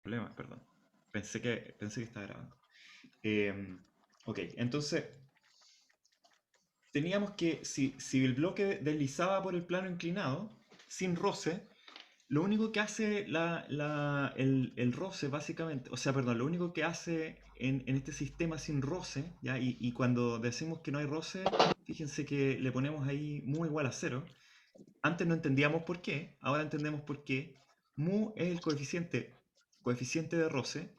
Problema, perdón. Pensé que estaba grabando. Ok, entonces teníamos que, si el bloque deslizaba por el plano inclinado, sin roce, lo único que hace el roce, básicamente, o sea, perdón, lo único que hace en este sistema sin roce, ¿ya? Y cuando decimos que no hay roce, fíjense que le ponemos ahí mu igual a cero. Antes no entendíamos por qué, ahora entendemos por qué. Mu es el coeficiente de roce,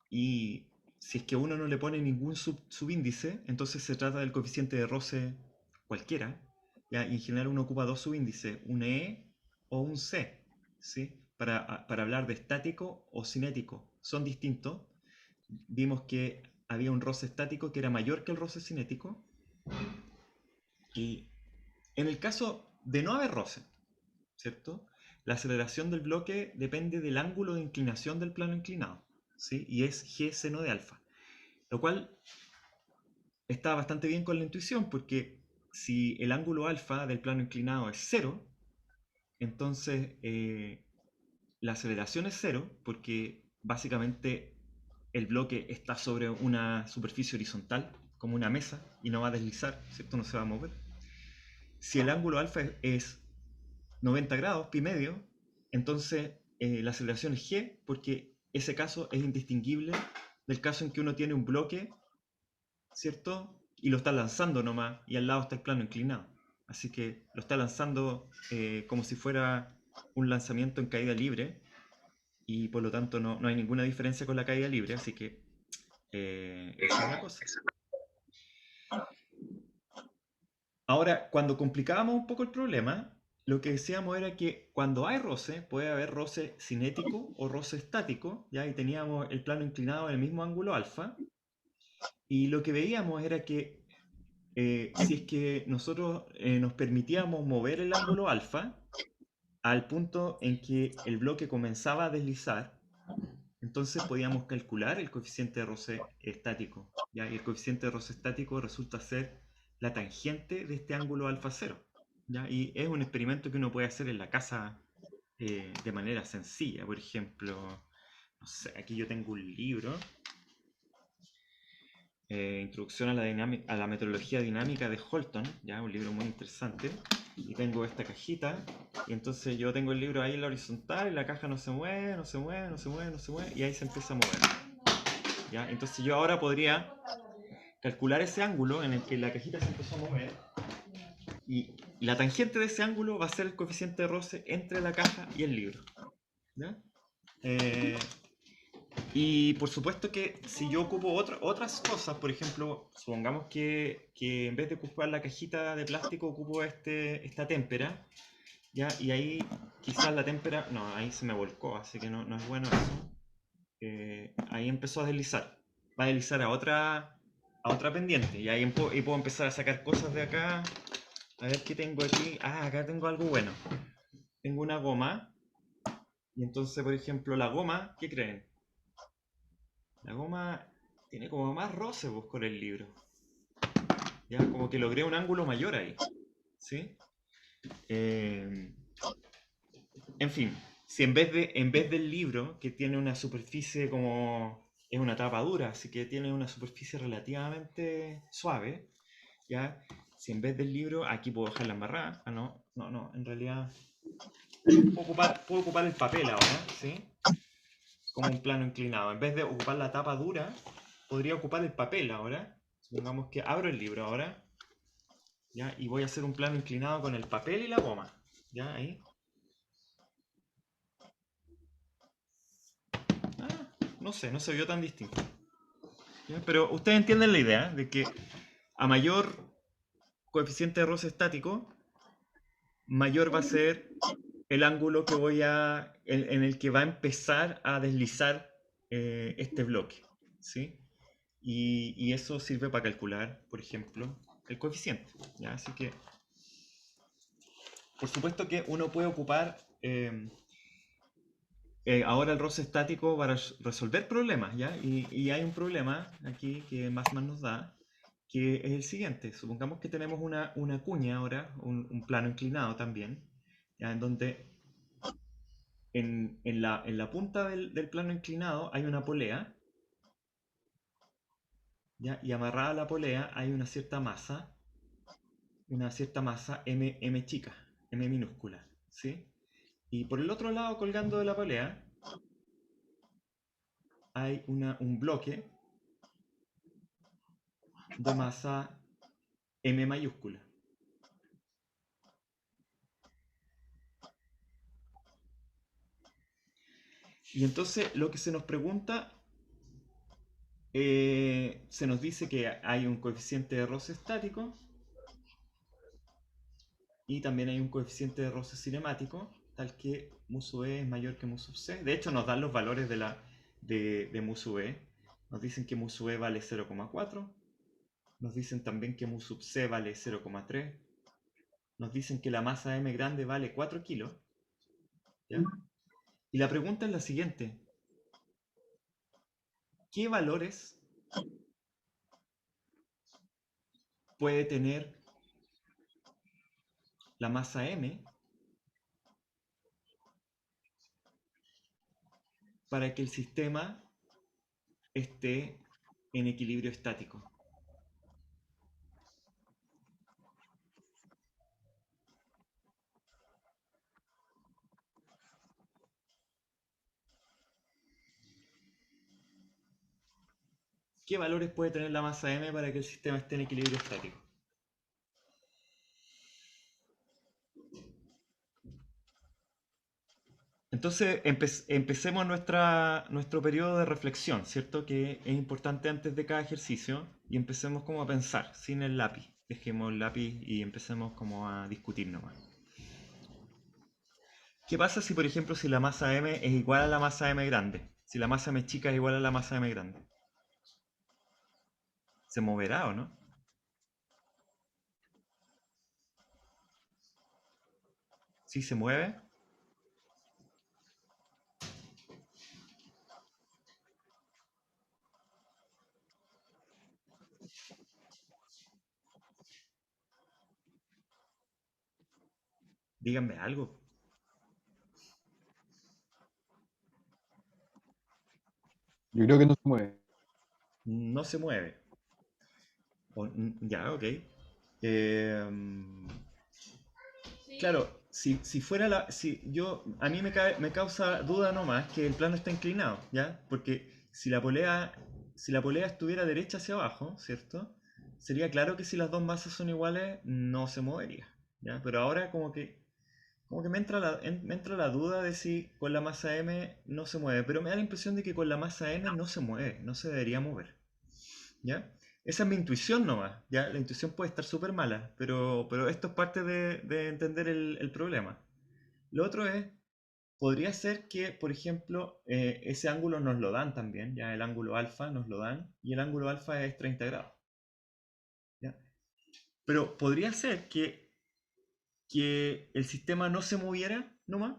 y si es que uno no le pone ningún subíndice, entonces se trata del coeficiente de roce cualquiera, ¿ya? Y en general uno ocupa dos subíndices, un E o un C, ¿sí? Para hablar de estático o cinético. Son distintos. Vimos que había un roce estático que era mayor que el roce cinético. Y en el caso de no haber roce, ¿cierto? La aceleración del bloque depende del ángulo de inclinación del plano inclinado, ¿sí? Y es g seno de alfa. Lo cual está bastante bien con la intuición, porque si el ángulo alfa del plano inclinado es cero, entonces la aceleración es cero, porque básicamente el bloque está sobre una superficie horizontal, como una mesa, y no va a deslizar, ¿cierto? No se va a mover. Si el ángulo alfa es 90 grados, pi medio, entonces la aceleración es g, porque ese caso es indistinguible del caso en que uno tiene un bloque, ¿cierto? Y lo está lanzando nomás, y al lado está el plano inclinado. Así que lo está lanzando como si fuera un lanzamiento en caída libre, y por lo tanto no hay ninguna diferencia con la caída libre, así que esa es la cosa. Ahora, cuando complicábamos un poco el problema, lo que decíamos era que cuando hay roce, puede haber roce cinético o roce estático, ¿ya? Y teníamos el plano inclinado en el mismo ángulo alfa, y lo que veíamos era que si es que nosotros nos permitíamos mover el ángulo alfa al punto en que el bloque comenzaba a deslizar, entonces podíamos calcular el coeficiente de roce estático, ¿ya? Y el coeficiente de roce estático resulta ser la tangente de este ángulo alfa cero, ¿ya? Y es un experimento que uno puede hacer en la casa de manera sencilla. Por ejemplo, no sé, aquí yo tengo un libro, Introducción a la Metrología Dinámica de Holton, ya un libro muy interesante. Y tengo esta cajita, y entonces yo tengo el libro ahí en la horizontal, y la caja no se mueve, no se mueve, no se mueve, no se mueve, y ahí se empieza a mover. ¿Ya? Entonces yo ahora podría calcular ese ángulo en el que la cajita se empezó a mover, y la tangente de ese ángulo va a ser el coeficiente de roce entre la caja y el libro. ¿Ya? Eh, y por supuesto que si yo ocupo otras cosas, por ejemplo, supongamos que en vez de ocupar la cajita de plástico ocupo esta témpera, ¿ya? Y ahí quizás la témpera, no, ahí se me volcó, así que no es bueno eso. Ahí empezó a deslizar. Va a deslizar a otra pendiente. Y ahí puedo empezar a sacar cosas de acá. A ver qué tengo aquí. Ah, acá tengo algo bueno. Tengo una goma. Y entonces, por ejemplo, la goma, ¿qué creen? La goma tiene como más roce pues, con el libro. Ya, como que logré un ángulo mayor ahí. ¿Sí? Eh, en fin, si en vez del libro, que tiene una superficie como... Es una tapa dura, así que tiene una superficie relativamente suave, ¿ya? Si en vez del libro, aquí puedo dejar la embarrada. Ah, no, en realidad... Puedo ocupar el papel ahora, ¿sí? Como un plano inclinado. En vez de ocupar la tapa dura, podría ocupar el papel ahora. Supongamos que abro el libro ahora, ¿ya? Y voy a hacer un plano inclinado con el papel y la goma, ¿ya? Ahí. Ah, no sé, no se vio tan distinto. ¿Ya? Pero ustedes entienden la idea de que a mayor coeficiente de roce estático, mayor va a ser el ángulo en el que va a empezar a deslizar este bloque, ¿sí? Y eso sirve para calcular, por ejemplo, el coeficiente, ¿ya? Así que, por supuesto que uno puede ocupar ahora el roce estático para resolver problemas, ¿ya? Y hay un problema aquí que más nos da, que es el siguiente. Supongamos que tenemos una cuña ahora, un plano inclinado también, ¿ya? En donde en la punta del plano inclinado hay una polea, ¿ya? Y amarrada a la polea hay una cierta masa M chica, M minúscula, ¿sí? Y por el otro lado, colgando de la polea, hay un bloque de masa M mayúscula. Y entonces lo que se nos pregunta, se nos dice que hay un coeficiente de roce estático y también hay un coeficiente de roce cinemático, tal que mu sub e es mayor que mu sub c. De hecho, nos dan los valores de mu sub e. Nos dicen que mu sub e vale 0,4. Nos dicen también que mu sub c vale 0,3. Nos dicen que la masa m grande vale 4 kilos. ¿Ya? Y la pregunta es la siguiente. ¿Qué valores puede tener la masa m para que el sistema esté en equilibrio estático? ¿Qué valores puede tener la masa m para que el sistema esté en equilibrio estático? Entonces empecemos nuestro periodo de reflexión, ¿cierto? Que es importante antes de cada ejercicio y empecemos como a pensar, sin el lápiz. Dejemos el lápiz y empecemos como a discutir nomás. ¿Qué pasa si, por ejemplo, si la masa m es igual a la masa m grande? Si la masa m chica es igual a la masa m grande. ¿Se moverá o no? Si se mueve, díganme algo. Yo creo que no se mueve. No se mueve. Ya, ok. Eh, claro, si fuera a mí me causa duda nomás que el plano está inclinado, ¿ya? Porque si la polea estuviera derecha hacia abajo, ¿cierto? Sería claro que si las dos masas son iguales, no se movería, ¿ya? Pero ahora como que me entra la duda de si con la masa m no se mueve, pero me da la impresión de que con la masa m no se mueve, no se debería mover, ¿ya? Esa es mi intuición nomás, ¿ya? La intuición puede estar súper mala, pero esto es parte de entender el problema. Lo otro es, podría ser que, por ejemplo, ese ángulo nos lo dan también, ¿ya? El ángulo alfa nos lo dan, y el ángulo alfa es 30 grados, ¿ya? Pero podría ser que el sistema no se moviera nomás,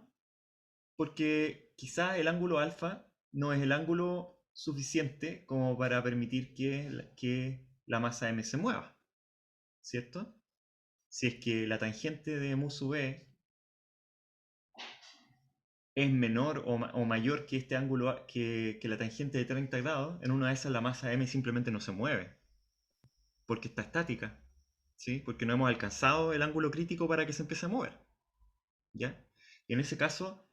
porque quizás el ángulo alfa no es el ángulo suficiente como para permitir que la masa m se mueva, ¿cierto? Si es que la tangente de mu sub e es menor o mayor que este ángulo, que la tangente de 30 grados, en una de esas la masa m simplemente no se mueve, porque está estática, ¿sí? Porque no hemos alcanzado el ángulo crítico para que se empiece a mover, ¿ya? Y en ese caso,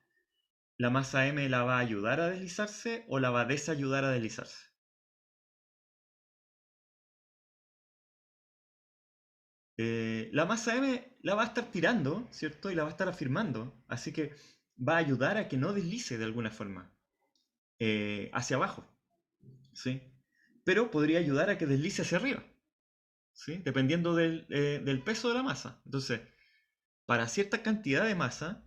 ¿la masa m la va a ayudar a deslizarse o la va a desayudar a deslizarse? La masa m la va a estar tirando, ¿cierto? Y la va a estar afirmando, así que va a ayudar a que no deslice de alguna forma hacia abajo, ¿sí? Pero podría ayudar a que deslice hacia arriba, ¿sí? Dependiendo del peso de la masa. Entonces, para cierta cantidad de masa,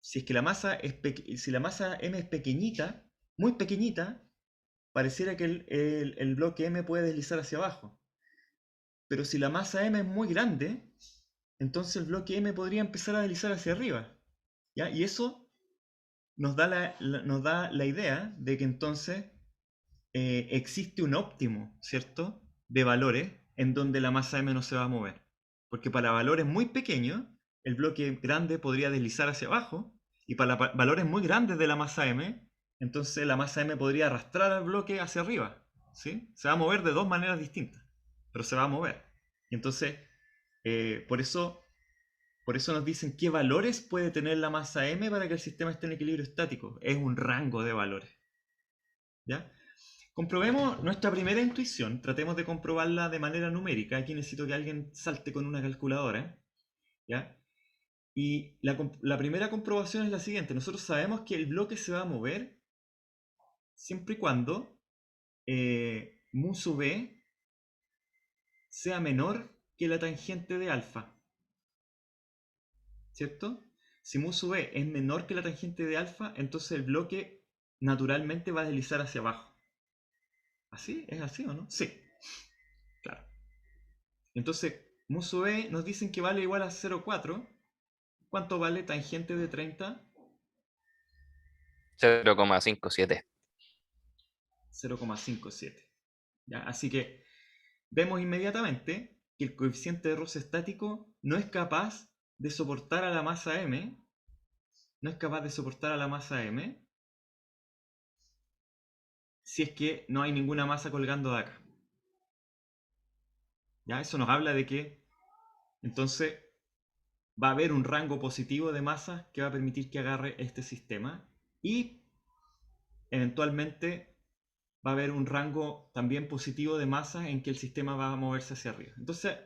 si es que si la masa m es pequeñita, muy pequeñita, pareciera que el bloque m puede deslizar hacia abajo. Pero si la masa m es muy grande, entonces el bloque m podría empezar a deslizar hacia arriba, ¿ya? Y eso nos da la idea de que entonces existe un óptimo, ¿cierto? De valores en donde la masa m no se va a mover. Porque para valores muy pequeños, el bloque grande podría deslizar hacia abajo Y para valores muy grandes de la masa m, entonces la masa m podría arrastrar al bloque hacia arriba. ¿Sí? Se va a mover de dos maneras distintas, pero se va a mover. Y entonces, eh, por eso, por eso nos dicen qué valores puede tener la masa m para que el sistema esté en equilibrio estático. Es un rango de valores. ¿Ya? Comprobemos nuestra primera intuición, tratemos de comprobarla de manera numérica. Aquí necesito que alguien salte con una calculadora. ¿Ya? Y la primera comprobación es la siguiente. Nosotros sabemos que el bloque se va a mover siempre y cuando mu sub b sea menor que la tangente de alfa. ¿Cierto? Si mu sub b es menor que la tangente de alfa, entonces el bloque naturalmente va a deslizar hacia abajo. ¿Así? ¿Es así o no? Sí, claro. Entonces, mu sub b nos dicen que vale igual a 0,4. ¿Cuánto vale tangente de 30? 0,57. 0,57. ¿Ya? Así que vemos inmediatamente que el coeficiente de roce estático no es capaz de soportar a la masa m, no es capaz de soportar a la masa m si es que no hay ninguna masa colgando de acá. ¿Ya? Eso nos habla de que entonces va a haber un rango positivo de masas que va a permitir que agarre este sistema y eventualmente va a haber un rango también positivo de masas en que el sistema va a moverse hacia arriba. Entonces,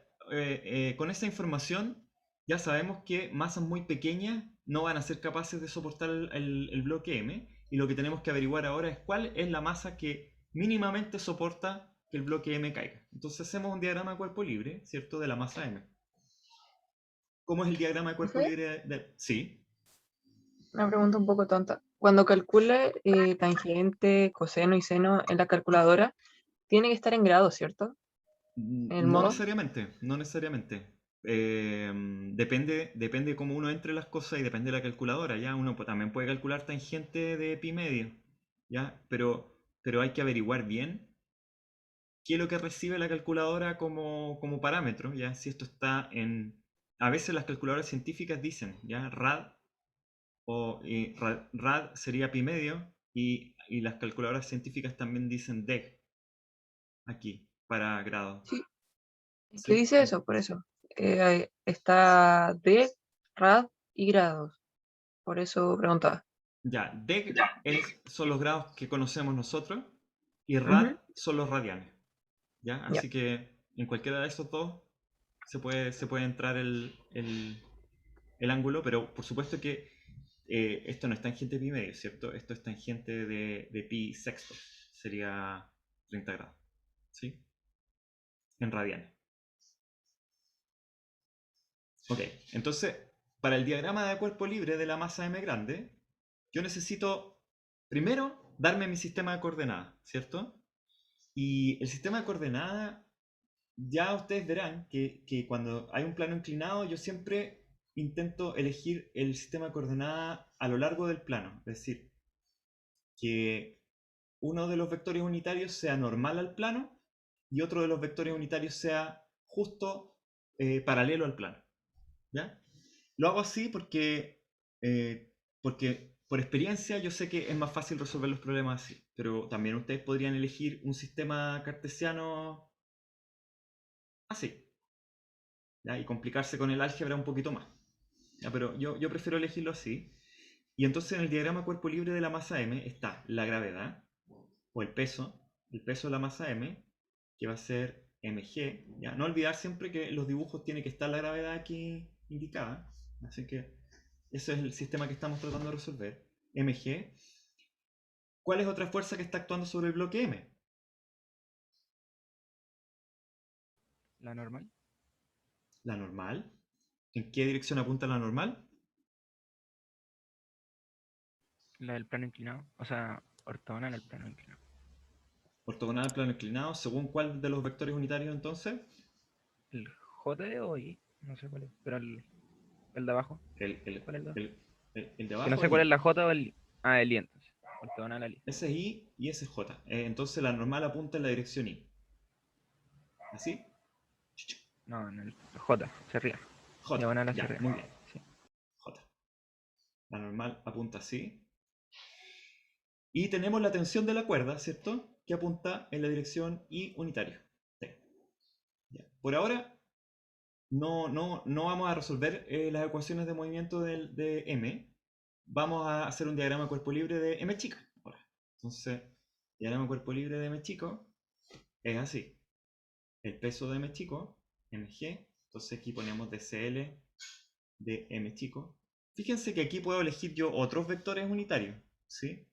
con esa información ya sabemos que masas muy pequeñas no van a ser capaces de soportar el bloque M, y lo que tenemos que averiguar ahora es cuál es la masa que mínimamente soporta que el bloque M caiga. Entonces hacemos un diagrama de cuerpo libre, ¿cierto? De la masa M. ¿Cómo es el diagrama de cuerpo Profe, libre? Sí. una pregunta un poco tonta. Cuando calcule tangente, coseno y seno en la calculadora, tiene que estar en grados, ¿cierto? En el No modo. necesariamente, no necesariamente. Depende de cómo uno entre las cosas y depende de la calculadora, ¿ya? Uno también puede calcular tangente de pi medio, ¿ya? Pero hay que averiguar bien qué es lo que recibe la calculadora como parámetro, ¿ya? Si esto está en... A veces las calculadoras científicas dicen, ¿ya? Rad sería pi medio, y las calculadoras científicas también dicen deg aquí para grado, Sí, es que ¿sí? dice eso, por eso. Está de, rad y grados. Por eso preguntaba. Ya, deg son los grados que conocemos nosotros y rad Ujú. son los radianes. ¿Ya? Ya. Así que en cualquiera de esos dos se puede entrar el ángulo, pero por supuesto que esto no es tangente de pi medio, ¿cierto? Esto es tangente de pi sexto. Sería 30 grados. ¿Sí? En radianes. Ok, entonces, para el diagrama de cuerpo libre de la masa m grande, yo necesito primero darme mi sistema de coordenadas, ¿cierto? Y el sistema de coordenadas, ya ustedes verán que cuando hay un plano inclinado, yo siempre intento elegir el sistema de coordenadas a lo largo del plano. Es decir, que uno de los vectores unitarios sea normal al plano y otro de los vectores unitarios sea justo paralelo al plano. ¿Ya? Lo hago así porque por experiencia yo sé que es más fácil resolver los problemas así, pero también ustedes podrían elegir un sistema cartesiano así, ¿ya? Y complicarse con el álgebra un poquito más. ¿Ya? Pero yo prefiero elegirlo así. Y entonces en el diagrama cuerpo libre de la masa m está la gravedad, o el peso de la masa m, que va a ser mg. ¿Ya? No olvidar siempre que en los dibujos tiene que estar la gravedad aquí indicada. Así que ese es el sistema que estamos tratando de resolver. Mg. ¿Cuál es otra fuerza que está actuando sobre el bloque M? La normal. La normal. ¿En qué dirección apunta la normal? La del plano inclinado. O sea, ortogonal al plano inclinado. Ortogonal al plano inclinado. ¿Según cuál de los vectores unitarios entonces? ¿El J o I? No sé cuál es. Pero el de abajo. El, el, ¿Cuál es el de abajo? el, el de Que no abajo sé es cuál es I. la J o el I. Ah, el I entonces. Ortogonal al I. Ese es I y ese es J. Entonces la normal apunta en la dirección I. ¿Así? No, en el J. Hacia arriba. J. Diagonal hacia Ya, arriba. muy bien. Sí. J. La normal apunta así. Y tenemos la tensión de la cuerda, ¿cierto? Que apunta en la dirección I unitaria. T. Ya. Por ahora, no vamos a resolver las ecuaciones de movimiento de M. Vamos a hacer un diagrama de cuerpo libre de M chica. Ahora. Entonces, diagrama de cuerpo libre de M chico es así. El peso de M chico, mg. Entonces aquí ponemos dCl de M chico. Fíjense que aquí puedo elegir yo otros vectores unitarios, ¿sí?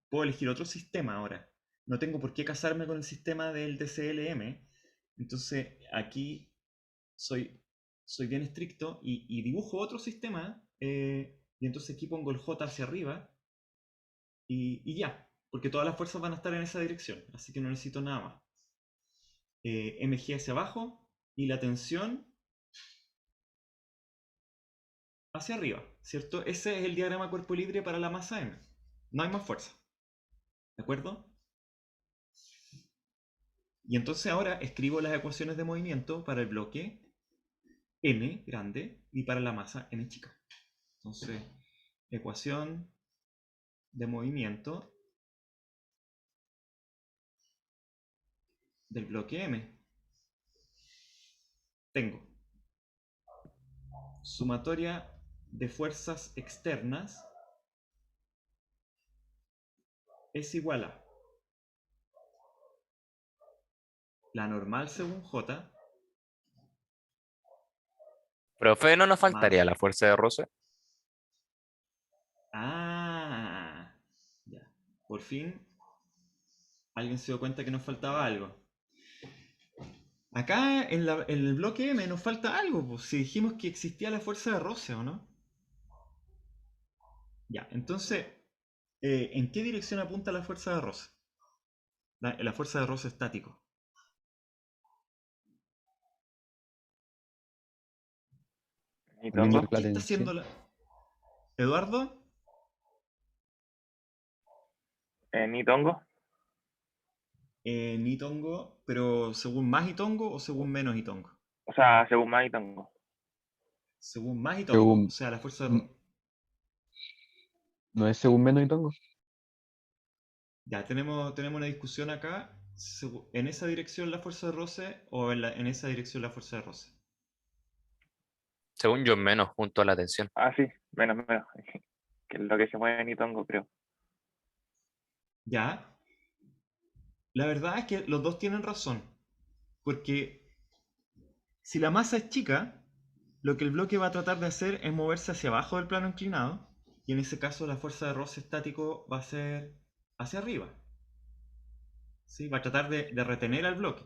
Puedo elegir otro sistema ahora. No tengo por qué casarme con el sistema del DCLM. Entonces aquí soy bien estricto y dibujo otro sistema. Y entonces aquí pongo el J hacia arriba y ya. Porque todas las fuerzas van a estar en esa dirección. Así que no necesito nada más. MG hacia abajo y la tensión hacia arriba, ¿cierto? Ese es el diagrama cuerpo libre para la masa M. No hay más fuerza. ¿De acuerdo? Y entonces ahora escribo las ecuaciones de movimiento para el bloque M grande y para la masa M chica. Entonces, ecuación de movimiento del bloque M. Tengo sumatoria de fuerzas externas es igual a la normal según J Profe, ¿no nos faltaría más... la fuerza de roce? Ah, ya. Por fin alguien se dio cuenta que nos faltaba algo. Acá en el bloque M nos falta algo, pues, si dijimos que existía la fuerza de roce, ¿o no? Ya, entonces, ¿en qué dirección apunta la fuerza de roce? La fuerza de roce estático. ¿Y Alinear tongo? la ¿Qué está haciendo tensión. Eduardo? ¿Ni tongo? Ni tongo, pero según más itongo o según menos itongo. O sea, según más y tongo. Según más itongo, o Según, sea, la fuerza de mm, no es según menos y tongo. Ya, tenemos una discusión acá. ¿En esa dirección la fuerza de roce o en esa dirección la fuerza de roce? Según yo, menos junto a la tensión. Ah, sí, menos. Que es lo que se mueve ni tongo, creo. Ya, la verdad es que los dos tienen razón. Porque si la masa es chica, lo que el bloque va a tratar de hacer es moverse hacia abajo del plano inclinado. Y en ese caso la fuerza de roce estático va a ser hacia arriba. ¿Sí? Va a tratar de retener al bloque.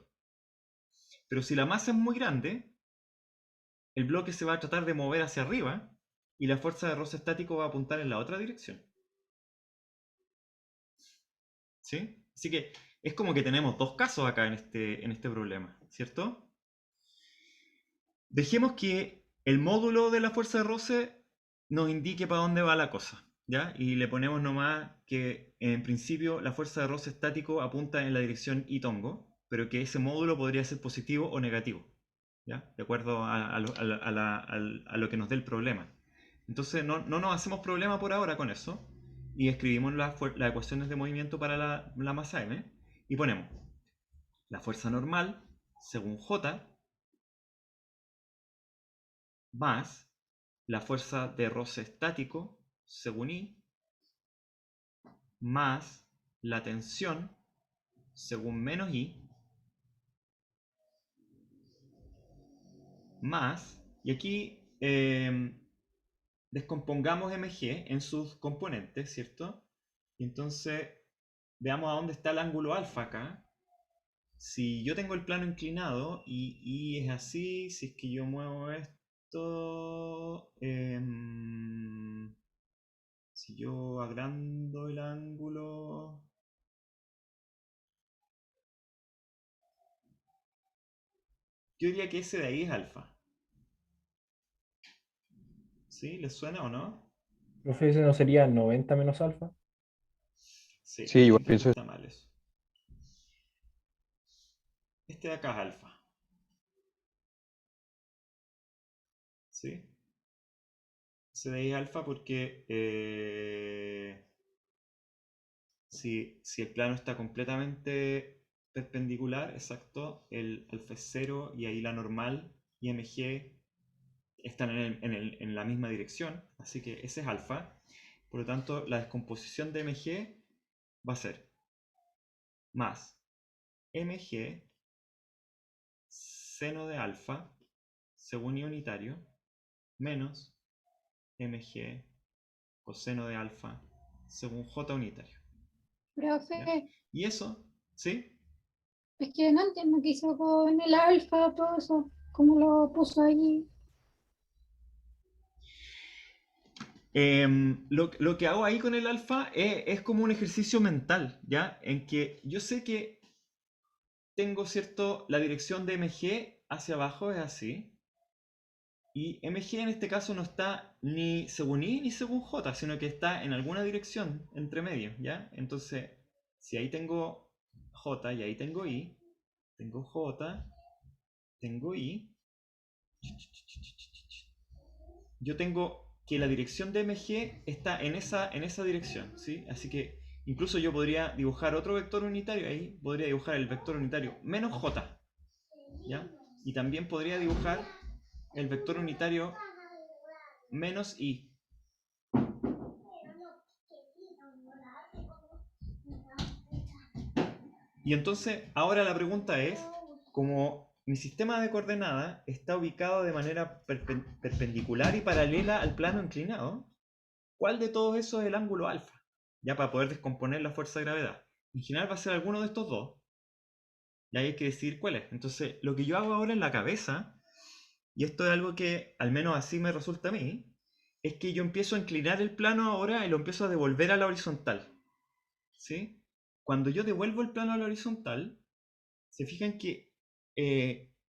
Pero si la masa es muy grande, el bloque se va a tratar de mover hacia arriba y la fuerza de roce estático va a apuntar en la otra dirección. ¿Sí? Así que es como que tenemos dos casos acá en este problema, ¿cierto? Dejemos que el módulo de la fuerza de roce nos indique para dónde va la cosa, ¿ya? Y le ponemos nomás que en principio la fuerza de roce estático apunta en la dirección I-tongo, pero que ese módulo podría ser positivo o negativo, ¿ya? De acuerdo a lo que nos dé el problema. Entonces no nos hacemos problema por ahora con eso y escribimos las ecuaciones de movimiento para la masa M y ponemos la fuerza normal según J más la fuerza de roce estático según I más la tensión según menos I más, y aquí descompongamos mg en sus componentes, ¿cierto? Y entonces veamos a dónde está el ángulo alfa acá. Si yo tengo el plano inclinado y es así, si es que yo muevo esto, si yo agrando el ángulo, yo diría que ese de ahí es alfa. ¿Sí? ¿Les suena o no? Profe, ¿ese no sería 90 menos alfa? Sí, Sí, hay igual gente que pienso eso. está mal eso. Este de acá es alfa. ¿Sí? CDI es alfa porque si el plano está completamente perpendicular, exacto, el alfa es 0 y ahí la normal y MG están en la misma dirección, así que ese es alfa. Por lo tanto, la descomposición de MG va a ser más MG seno de alfa según I unitario menos MG coseno de alfa según J unitario. Profe, ¿Ya? Y eso, ¿sí? es que no entiendo qué hizo con el alfa, todo eso, cómo lo puso allí. Lo que hago ahí con el alfa es como un ejercicio mental, ¿ya? En que yo sé que tengo, ¿cierto? La dirección de MG hacia abajo es así. Y MG en este caso no está ni según I ni según J, sino que está en alguna dirección entre medio, ¿ya? Entonces, si ahí tengo J y ahí tengo I, tengo J, tengo I, yo tengo que la dirección de MG está en esa dirección, ¿sí? Así que incluso yo podría dibujar otro vector unitario, ahí podría dibujar el vector unitario menos J, ¿ya? Y también podría dibujar el vector unitario menos I. Y entonces, ahora la pregunta es, como mi sistema de coordenadas está ubicado de manera perpendicular y paralela al plano inclinado, ¿cuál de todos esos es el ángulo alfa? Ya para poder descomponer la fuerza de gravedad. En general va a ser alguno de estos dos. Y ahí hay que decidir cuál es. Entonces, lo que yo hago ahora en la cabeza, y esto es algo que al menos así me resulta a mí, es que yo empiezo a inclinar el plano ahora y lo empiezo a devolver a la horizontal. ¿Sí? Cuando yo devuelvo el plano a la horizontal, se fijan que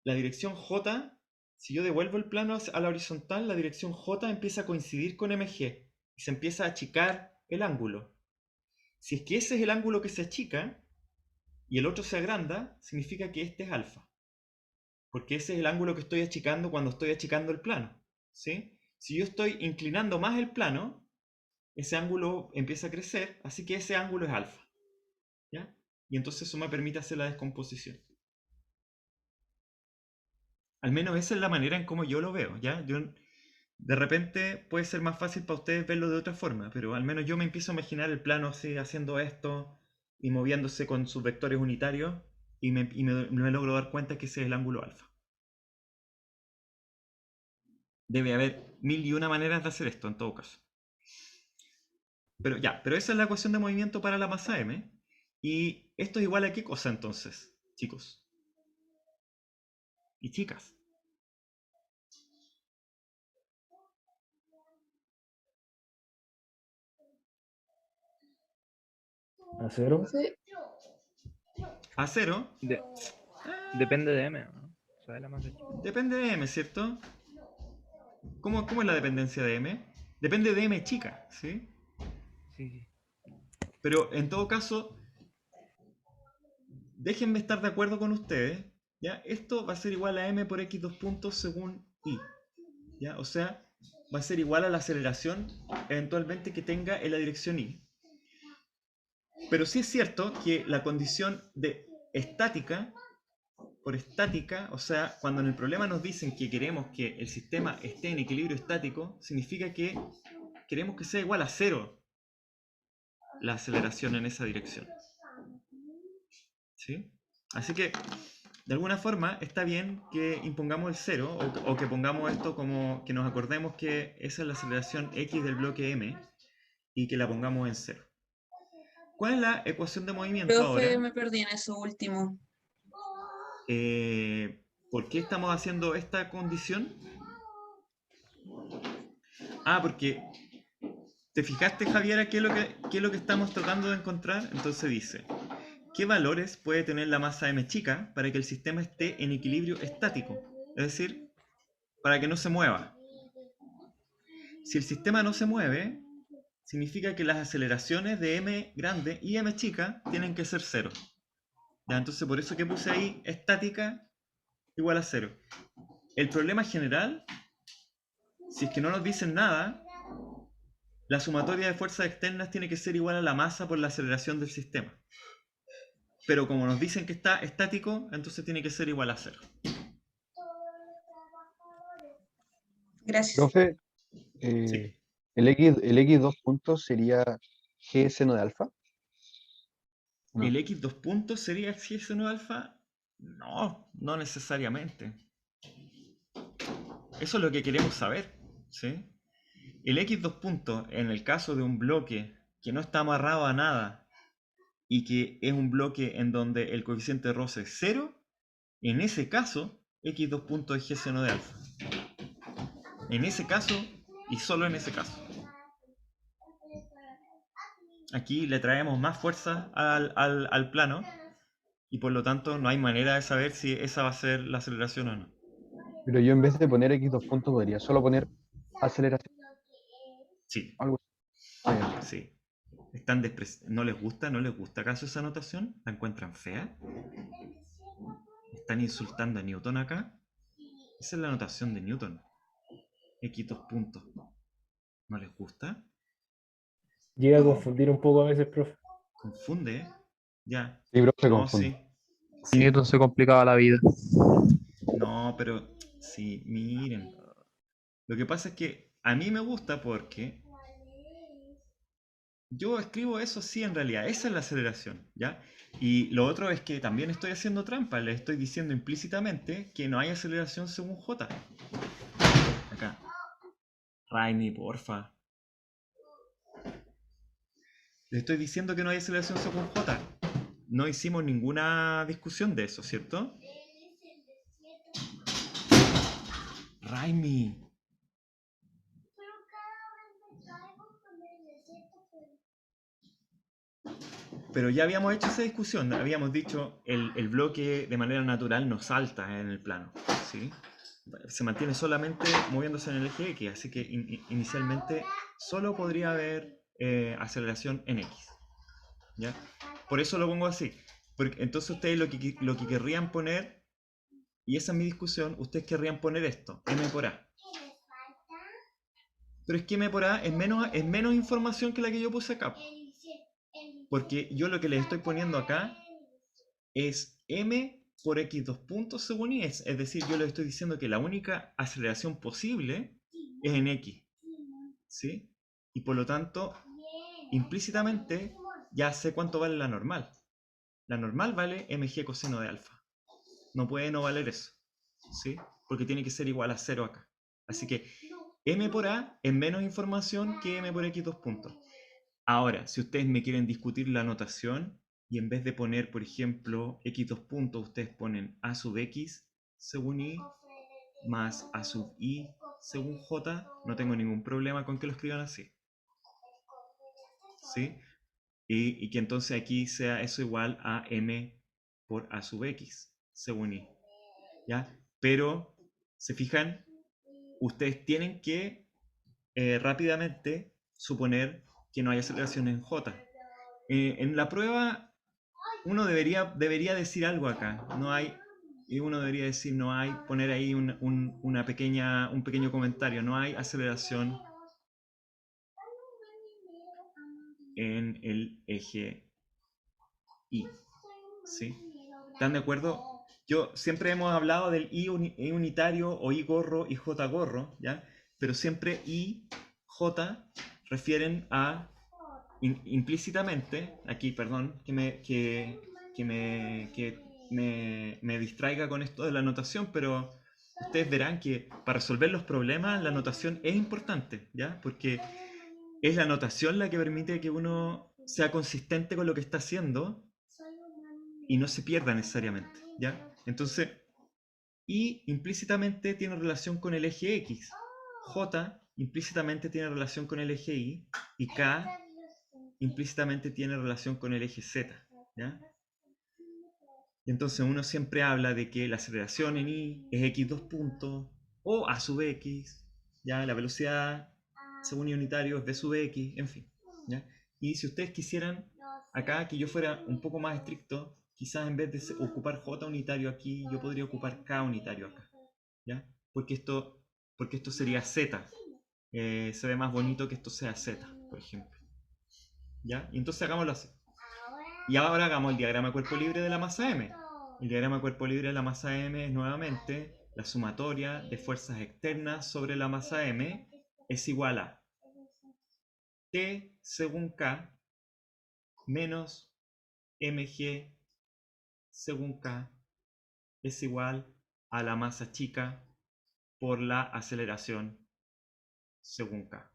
la dirección J, si yo devuelvo el plano a la horizontal, la dirección J empieza a coincidir con MG y se empieza a achicar el ángulo. Si es que ese es el ángulo que se achica y el otro se agranda, significa que este es alfa. Porque ese es el ángulo que estoy achicando cuando estoy achicando el plano. ¿Sí? Si yo estoy inclinando más el plano, ese ángulo empieza a crecer, así que ese ángulo es alfa. ¿Ya? Y entonces eso me permite hacer la descomposición. Al menos esa es la manera en cómo yo lo veo, ¿ya? De repente puede ser más fácil para ustedes verlo de otra forma, pero al menos yo me empiezo a imaginar el plano así, haciendo esto y moviéndose con sus vectores unitarios y me logro dar cuenta que ese es el ángulo alfa. Debe haber 1001 maneras de hacer esto en todo caso. Pero esa es la ecuación de movimiento para la masa m. ¿Y esto es igual a qué cosa entonces, chicos? Y chicas. ¿A cero? Sí, A 0 Depende de M, ¿no? O sea, de la masa chica. depende de m, ¿cierto? ¿Cómo es la dependencia de m? Depende de m chica, ¿sí? Sí, sí. Pero en todo caso, déjenme estar de acuerdo con ustedes, ¿ya? Esto va a ser igual a m por x dos puntos según i, ¿ya? O sea, va a ser igual a la aceleración eventualmente que tenga en la dirección i. Pero sí es cierto que la condición de estática, por estática, o sea, cuando en el problema nos dicen que queremos que el sistema esté en equilibrio estático, significa que queremos que sea igual a 0 la aceleración en esa dirección. ¿Sí? Así que, de alguna forma, está bien que impongamos el 0 o que pongamos esto como que nos acordemos que esa es la aceleración x del bloque m y que la pongamos en 0. ¿Cuál es la ecuación de movimiento Profe, ahora? me perdí en eso último. ¿Por qué estamos haciendo esta condición? Ah, porque ¿te fijaste, Javiera, qué es lo que estamos tratando de encontrar? Entonces dice, ¿qué valores puede tener la masa m chica para que el sistema esté en equilibrio estático? Es decir, para que no se mueva. Si el sistema no se mueve, significa que las aceleraciones de m grande y m chica tienen que ser 0. ¿Ya? Entonces por eso que puse ahí estática igual a 0. El problema general, si es que no nos dicen nada, la sumatoria de fuerzas externas tiene que ser igual a la masa por la aceleración del sistema. Pero como nos dicen que está estático, entonces tiene que ser igual a 0. Gracias. Profe, Sí. el X 2 puntos sería G seno de alfa. No. ¿El X 2 puntos sería G seno de alfa? No, no necesariamente. Eso es lo que queremos saber, ¿sí? El X 2 puntos, en el caso de un bloque que no está amarrado a nada y que es un bloque en donde el coeficiente de roce es 0, en ese caso, X 2 puntos es G seno de alfa. En ese caso, y solo en ese caso. Aquí le traemos más fuerza al plano y por lo tanto no hay manera de saber si esa va a ser la aceleración o no. Pero yo en vez de poner X 2 puntos podría solo poner aceleración. Sí, Algo así. Ah, ya. sí. ¿No les gusta? ¿No les gusta acaso esa notación? ¿La encuentran fea? ¿Están insultando a Newton acá? Esa es la notación de Newton. X 2 puntos. ¿No les gusta? Llega a confundir un poco a veces, profe. Confunde, ¿eh? Ya. Sí, profe, No, confunde. sí. Sí. Newton se complicaba la vida. No, pero sí, miren. Lo que pasa es que a mí me gusta porque yo escribo eso sí en realidad. Esa es la aceleración, ¿ya? Y lo otro es que también estoy haciendo trampa. Le estoy diciendo implícitamente que no hay aceleración según J. Acá. Raimi, porfa. Le estoy diciendo que no hay aceleración según J. No hicimos ninguna discusión de eso, ¿cierto? Raimi. Pero ya habíamos hecho esa discusión, habíamos dicho el bloque de manera natural no salta en el plano, ¿sí? Se mantiene solamente moviéndose en el eje X, así que inicialmente solo podría haber aceleración en X, ¿ya? Por eso lo pongo así, porque entonces ustedes lo que querrían poner, y esa es mi discusión, ustedes querrían poner esto, M por A. Pero es que M por A es menos información que la que yo puse acá. Porque yo lo que les estoy poniendo acá es M por X 2 puntos según Y. Es decir, yo les estoy diciendo que la única aceleración posible es en X. ¿Sí? Y por lo tanto, implícitamente, ya sé cuánto vale la normal. La normal vale mg coseno de alfa. No puede no valer eso. ¿Sí? Porque tiene que ser igual a 0 acá. Así que M por A es menos información que M por X 2 puntos. Ahora, si ustedes me quieren discutir la notación y en vez de poner, por ejemplo, X 2 puntos, ustedes ponen A sub X según Y más A sub Y según J, no tengo ningún problema con que lo escriban así. ¿Sí? Y que entonces aquí sea eso igual a M por A sub X según Y. ¿Ya? Pero, ¿se fijan? Ustedes tienen que rápidamente suponer que no hay aceleración en J. En la prueba uno debería decir algo acá. No hay, y uno debería decir no hay, poner ahí un pequeño comentario. No hay aceleración en el eje Y. ¿Sí? ¿Están de acuerdo? Siempre hemos hablado del I unitario o I gorro y J gorro, ¿ya? Pero siempre I, J refieren a implícitamente, aquí, perdón, que me distraiga con esto de la notación, pero ustedes verán que para resolver los problemas la notación es importante, ¿ya? Porque es la notación la que permite que uno sea consistente con lo que está haciendo y no se pierda necesariamente, ¿ya? Entonces, I implícitamente tiene relación con el eje X, J implícitamente tiene relación con el eje Y, y K implícitamente tiene relación con el eje Z, ¿ya? Y entonces uno siempre habla de que la aceleración en Y es X 2 puntos, o A sub X, ¿ya? La velocidad según Y unitario es V sub X, en fin, ¿ya? Y si ustedes quisieran acá que yo fuera un poco más estricto, quizás en vez de ocupar J unitario aquí, yo podría ocupar K unitario acá, ¿ya? Porque esto sería Z. Se ve más bonito que esto sea Z, por ejemplo. ¿Ya? Y entonces hagámoslo así. Y ahora hagamos el diagrama cuerpo libre de la masa M. El diagrama cuerpo libre de la masa M es nuevamente la sumatoria de fuerzas externas sobre la masa M es igual a T según K menos mg según K es igual a la masa chica por la aceleración según K.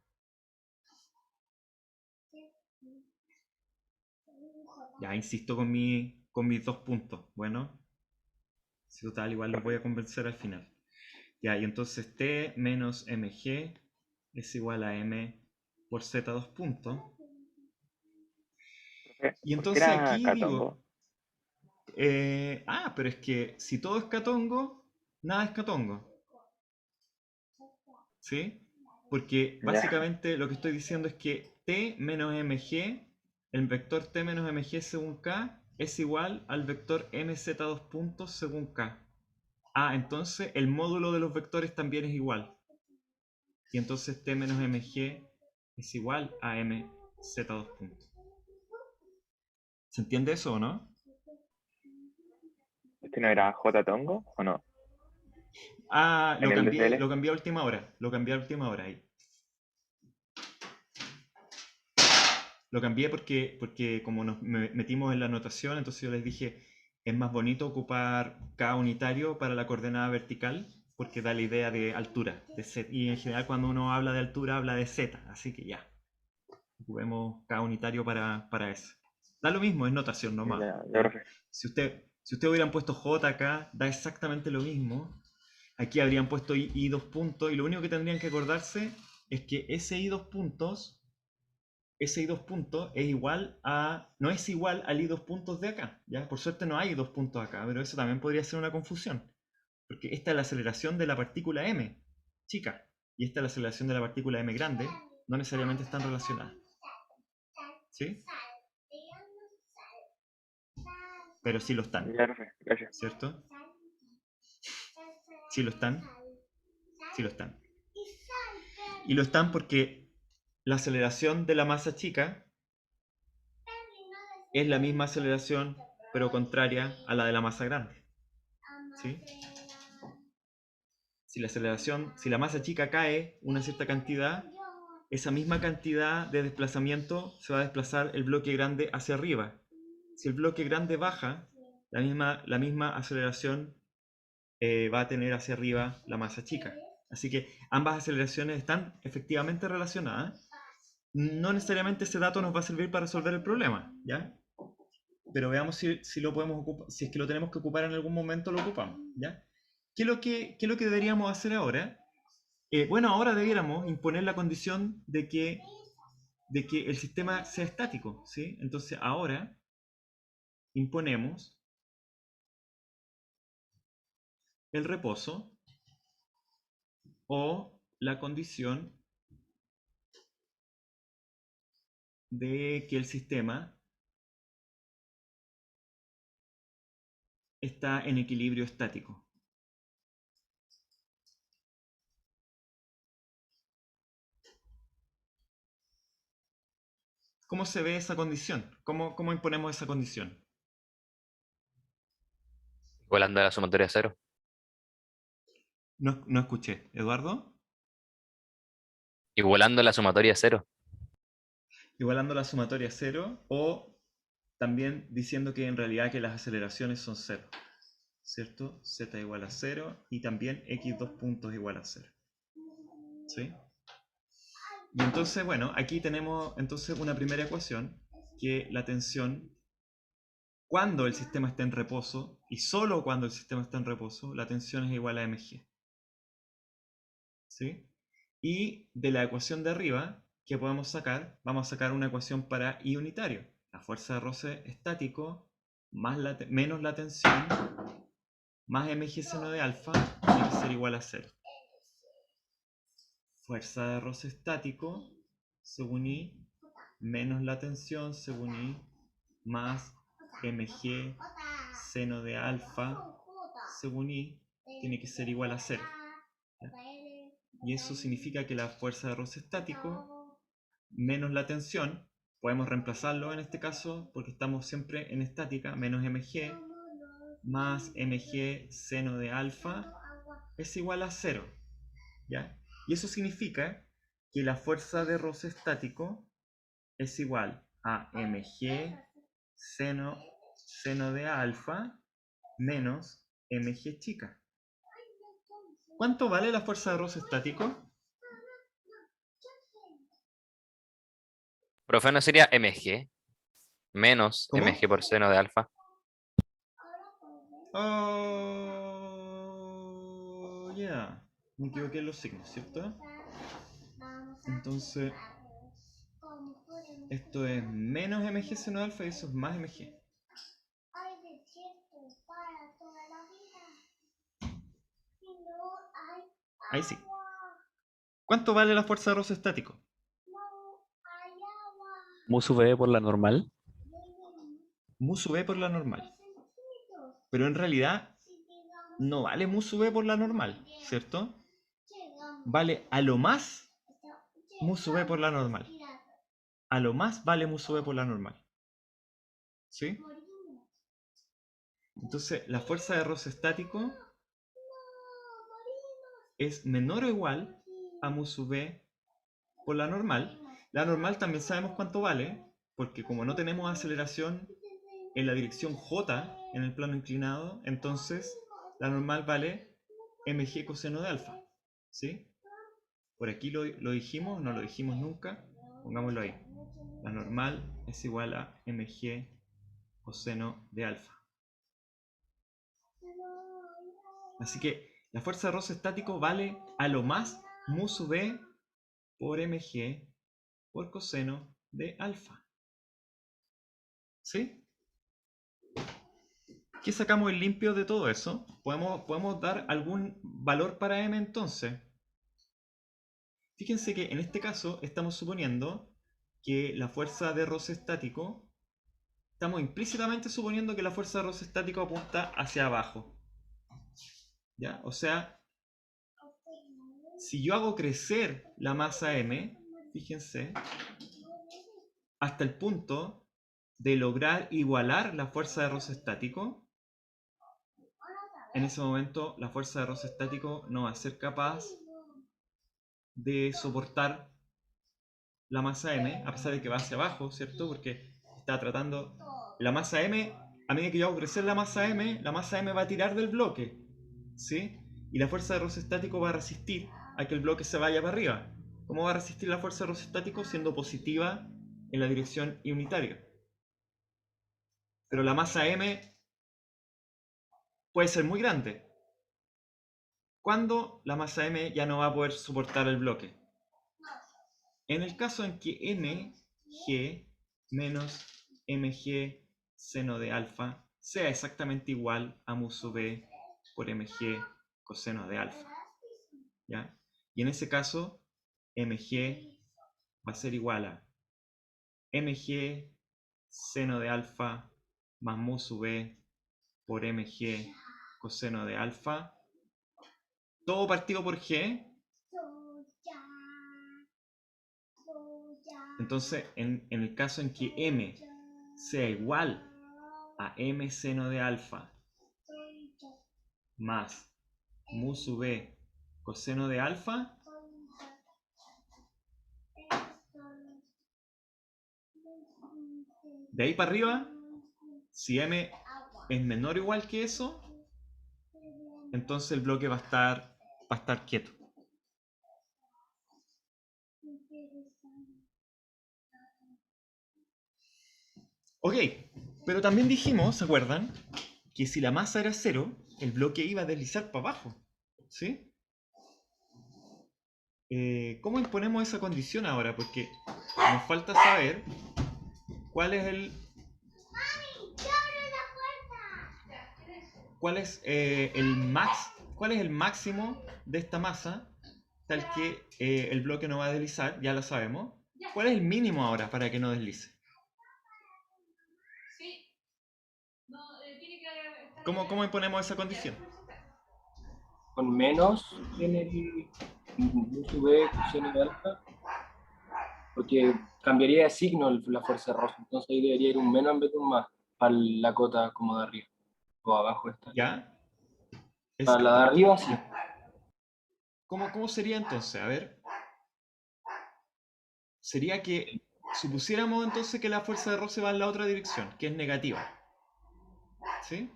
Ya insisto con mis 2 puntos. Bueno, si total igual los voy a convencer al final. Ya, y entonces T menos mg es igual a m por z 2 puntos. Y entonces aquí digo, pero es que si todo es catongo, nada es catongo. ¿Sí? Porque básicamente lo que estoy diciendo es que t menos mg, el vector t menos mg según k, es igual al vector mz2 puntos según k. Entonces el módulo de los vectores también es igual. Y entonces t menos mg es igual a mz2 puntos. ¿Se entiende eso o no? ¿Este no era J Tongo o no? Lo ¿En el cambié, DCL? lo cambié a última hora. Lo cambié a última hora ahí. Lo cambié porque como nos metimos en la notación, entonces yo les dije, es más bonito ocupar K unitario para la coordenada vertical, porque da la idea de altura, de Z. Y en general cuando uno habla de altura, habla de Z. Así que ya. Ocupemos K unitario para eso. Da lo mismo, es notación nomás. Ya, profe. Si ustedes hubieran puesto J acá, da exactamente lo mismo. Aquí habrían puesto I 2 puntos, y lo único que tendrían que acordarse es que ese I 2 puntos es igual a, no es igual al I 2 puntos de acá, ¿ya? Por suerte no hay I 2 puntos acá, pero eso también podría ser una confusión, porque esta es la aceleración de la partícula m chica, y esta es la aceleración de la partícula m grande, no necesariamente están relacionadas. ¿Sí? Pero sí lo están. Ya, profe, gracias. ¿Cierto? Sí lo están. Sí lo están. Y lo están porque la aceleración de la masa chica es la misma aceleración, pero contraria a la de la masa grande. ¿Sí? Si la masa chica cae una cierta cantidad, esa misma cantidad de desplazamiento se va a desplazar el bloque grande hacia arriba. Si el bloque grande baja, la misma aceleración va a tener hacia arriba la masa chica. Así que ambas aceleraciones están efectivamente relacionadas. No necesariamente ese dato nos va a servir para resolver el problema, ¿ya? Pero veamos si lo podemos ocupar, si es que lo tenemos que ocupar en algún momento, lo ocupamos, ¿ya? ¿Qué es lo que deberíamos hacer ahora? Bueno, ahora debiéramos imponer la condición de que el sistema sea estático, ¿sí? Entonces ahora imponemos el reposo o la condición de que el sistema está en equilibrio estático. ¿Cómo se ve esa condición? ¿Cómo imponemos esa condición? Igualando a la sumatoria cero. No escuché. ¿Eduardo? Igualando la sumatoria cero. Igualando la sumatoria a cero, o también diciendo que en realidad que las aceleraciones son cero, ¿cierto? Z igual a 0 y también x2 puntos igual a 0. ¿Sí? Y entonces, bueno, aquí tenemos entonces una primera ecuación, que la tensión, cuando el sistema está en reposo, y solo cuando el sistema está en reposo, la tensión es igual a mg. ¿Sí? Y de la ecuación de arriba, que podemos sacar, vamos a sacar una ecuación para I unitario. La fuerza de roce estático menos la tensión más mg seno de alfa tiene que ser igual a 0. Fuerza de roce estático según I menos la tensión según I más mg seno de alfa según I tiene que ser igual a 0. ¿Ya? Y eso significa que la fuerza de roce estático menos la tensión, podemos reemplazarlo en este caso, porque estamos siempre en estática, menos mg, más mg seno de alfa, es igual a 0. ¿Ya? Y eso significa que la fuerza de roce estático es igual a mg seno de alfa menos mg chica. ¿Cuánto vale la fuerza de roce estático? Profe, ¿no sería mg menos ¿Cómo? mg por seno de alfa? Oh, yeah. Me equivoqué en los signos, ¿cierto? Entonces, esto es menos mg seno de alfa y eso es más mg. Ahí sí. ¿Cuánto vale la fuerza de roce estático? Mu sub E por la normal. Mu sub e por la normal. Pero en realidad no vale mu sub e por la normal, ¿cierto? Vale a lo más mu sub e por la normal. A lo más vale mu sub e por la normal. ¿Sí? Entonces, la fuerza de roce estático es menor o igual a mu sub e por la normal. La normal también sabemos cuánto vale, porque como no tenemos aceleración en la dirección J en el plano inclinado, entonces la normal vale mg coseno de alfa. ¿Sí? Por aquí lo dijimos, no lo dijimos nunca, pongámoslo ahí. La normal es igual a mg coseno de alfa. Así que la fuerza de roce estático vale a lo más mu sub e por mg por coseno de alfa. ¿Sí? ¿Qué sacamos en limpio de todo eso? ¿Podemos dar algún valor para m entonces? Fíjense que en este caso estamos suponiendo que la fuerza de roce estático, estamos implícitamente suponiendo que la fuerza de roce estático apunta hacia abajo. ¿Ya? O sea, si yo hago crecer la masa m, fíjense, hasta el punto de lograr igualar la fuerza de roce estático, en ese momento la fuerza de roce estático no va a ser capaz de soportar la masa m, a pesar de que va hacia abajo, ¿cierto? Porque está tratando la masa m, a medida que yo hago crecer la masa m va a tirar del bloque, ¿sí? Y la fuerza de roce estático va a resistir a que el bloque se vaya para arriba. ¿Cómo va a resistir la fuerza de roce estático? Siendo positiva en la dirección unitaria. Pero la masa m puede ser muy grande. ¿Cuándo la masa m ya no va a poder soportar el bloque? En el caso en que mg menos mg seno de alfa sea exactamente igual a mu sub e por mg coseno de alfa. ¿Ya? Y en ese caso, mg va a ser igual a mg seno de alfa más mu sub e por mg coseno de alfa, todo partido por g. Entonces, en el caso en que m sea igual a m seno de alfa más mu sub e coseno de alfa, de ahí para arriba, si m es menor o igual que eso, entonces el bloque va a estar quieto. Ok, pero también dijimos, ¿se acuerdan? Que si la masa era 0, el bloque iba a deslizar para abajo. ¿Sí? ¿Cómo imponemos esa condición ahora? Porque nos falta saber cuál es el... ¿Cuál es el máximo de esta masa tal que el bloque no va a deslizar? Ya lo sabemos. ¿Cuál es el mínimo ahora para que no deslice? ¿Cómo imponemos esa condición? Con menos en el mu sub e coseno de alfa, porque cambiaría de signo la fuerza de Rosse. Entonces ahí debería ir un menos en vez de un más para la cota como de arriba o abajo esta. ¿Ya? Para la de arriba sí. ¿Cómo sería entonces? A ver. Sería que supusiéramos entonces que la fuerza de roce va en la otra dirección, que es negativa. ¿Sí?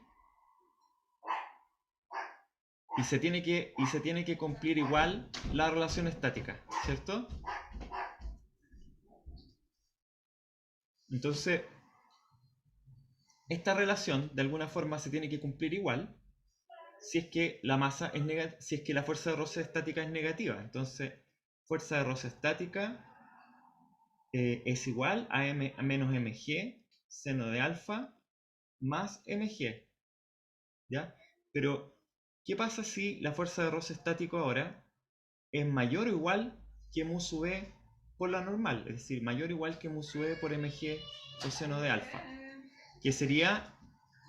Y se tiene que cumplir igual la relación estática, ¿cierto? Entonces, esta relación de alguna forma se tiene que cumplir igual si es que la masa es negativa, si es que la fuerza de roce estática es negativa. Entonces, fuerza de roce estática es igual a menos mg seno de alfa más mg, ¿ya? Pero, ¿qué pasa si la fuerza de roce estático ahora es mayor o igual que mu sub e por la normal? Es decir, mayor o igual que mu sub e por mg coseno de alfa. Que sería,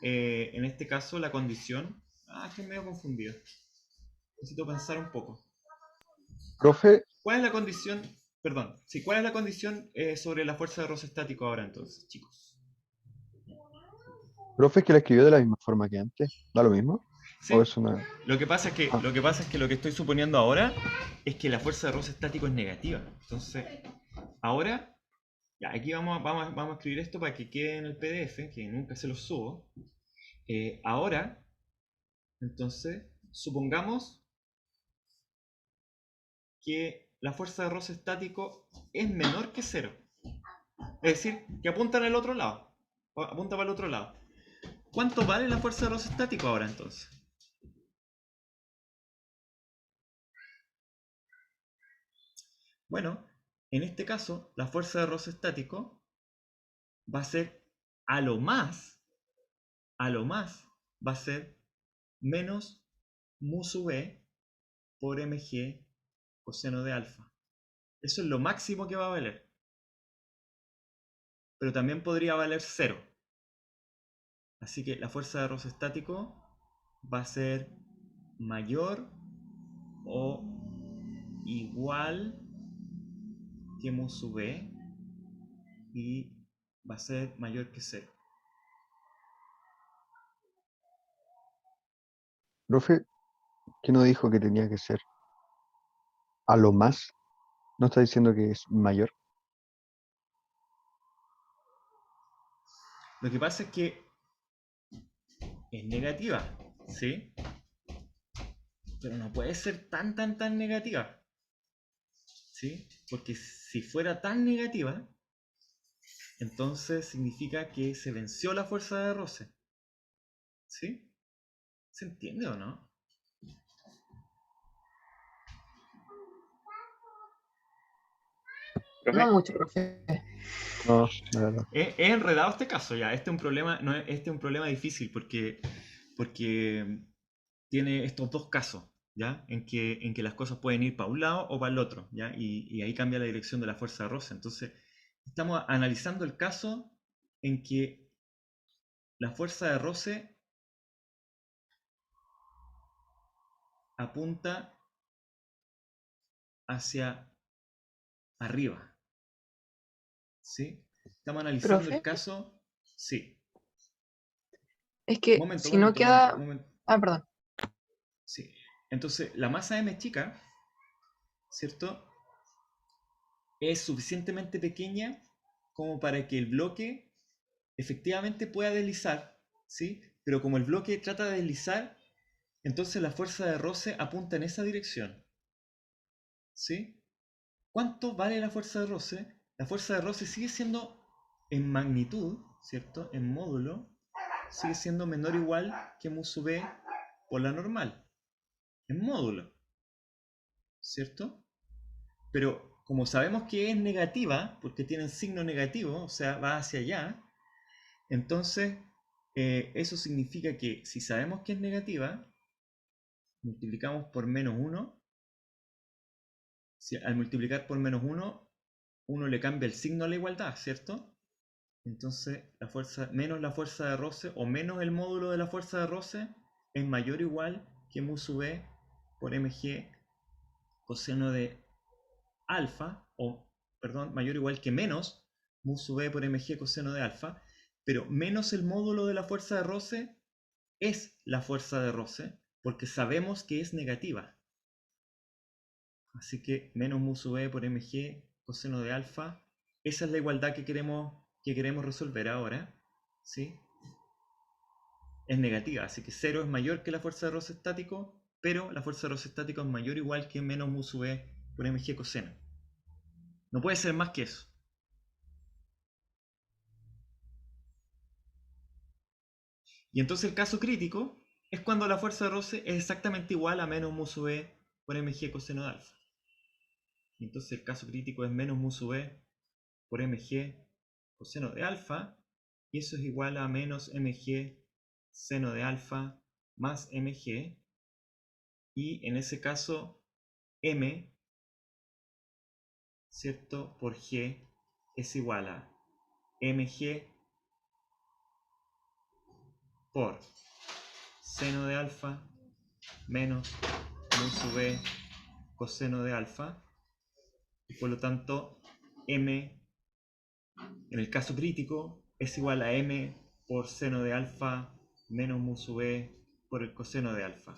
en este caso, la condición... estoy medio confundido. Necesito pensar un poco. Profe, ¿Cuál es la condición? Perdón, sí, ¿cuál es la condición sobre la fuerza de roce estático ahora entonces, chicos? profe, es que la escribió de la misma forma que antes. ¿Da lo mismo? ¿Sí? ¿O es una...? Lo que pasa es que lo que estoy suponiendo ahora es que la fuerza de roce estático es negativa. Entonces, ahora, ya, aquí vamos a escribir esto para que quede en el PDF, que nunca se los subo. Ahora, entonces, supongamos que la fuerza de roce estático es menor que 0. Es decir, que apunta en el otro lado. Apunta para el otro lado. ¿Cuánto vale la fuerza de roce estático ahora entonces? Bueno, en este caso, la fuerza de roce estático va a ser a lo más, va a ser menos mu sub e por mg coseno de alfa. Eso es lo máximo que va a valer. Pero también podría valer 0. Así que la fuerza de roce estático va a ser mayor o igual que mu sub e y va a ser mayor que 0. Profe, ¿qué no dijo que tenía que ser a lo más? ¿No está diciendo que es mayor? Lo que pasa es que es negativa, ¿sí? Pero no puede ser tan negativa, ¿sí? Porque si fuera tan negativa, entonces significa que se venció la fuerza de roce, ¿sí? ¿Se entiende o no? Profe, No mucho, profe. No, la verdad. Es enredado este caso ya. Este es un problema, no, este es un problema difícil porque tiene estos dos casos, ¿ya? En que las cosas pueden ir para un lado o para el otro, ¿ya? Y ahí cambia la dirección de la fuerza de roce. Entonces, estamos analizando el caso en que la fuerza de roce apunta hacia arriba, ¿sí? Estamos analizando Profe, el caso... Sí. es que si no queda... Ah, perdón. Sí. Entonces, la masa M chica, ¿cierto? Es suficientemente pequeña como para que el bloque efectivamente pueda deslizar, ¿sí? Pero como el bloque trata de deslizar, entonces la fuerza de roce apunta en esa dirección, ¿sí? ¿Cuánto vale la fuerza de roce? La fuerza de roce sigue siendo en magnitud, ¿cierto? En módulo, sigue siendo menor o igual que mu sub e por la normal, en módulo, ¿cierto? Pero como sabemos que es negativa, porque tiene signo negativo, o sea, va hacia allá, entonces eso significa que si sabemos que es negativa, multiplicamos por menos 1. Si al multiplicar por menos 1, uno le cambia el signo a la igualdad, ¿cierto? Entonces la fuerza, menos la fuerza de roce o menos el módulo de la fuerza de roce es mayor o igual que mu sub e por mg coseno de alfa, o perdón, mayor o igual que menos mu sub e por mg coseno de alfa, pero menos el módulo de la fuerza de roce es la fuerza de roce, porque sabemos que es negativa. Así que menos mu sub e por mg coseno de alfa, esa es la igualdad que queremos resolver ahora, ¿sí? Es negativa, así que 0 es mayor que la fuerza de roce estático, pero la fuerza de roce estático es mayor o igual que menos mu sub e por mg coseno. No puede ser más que eso. Y entonces el caso crítico es cuando la fuerza de roce es exactamente igual a menos mu sub e por mg coseno de alfa. Y entonces el caso crítico es menos mu sub e por mg coseno de alfa, y eso es igual a menos mg seno de alfa más mg, y en ese caso m, ¿cierto?, por g es igual a mg por seno de alfa menos mu sub e coseno de alfa, y por lo tanto m en el caso crítico es igual a m por seno de alfa menos mu sub e por el coseno de alfa.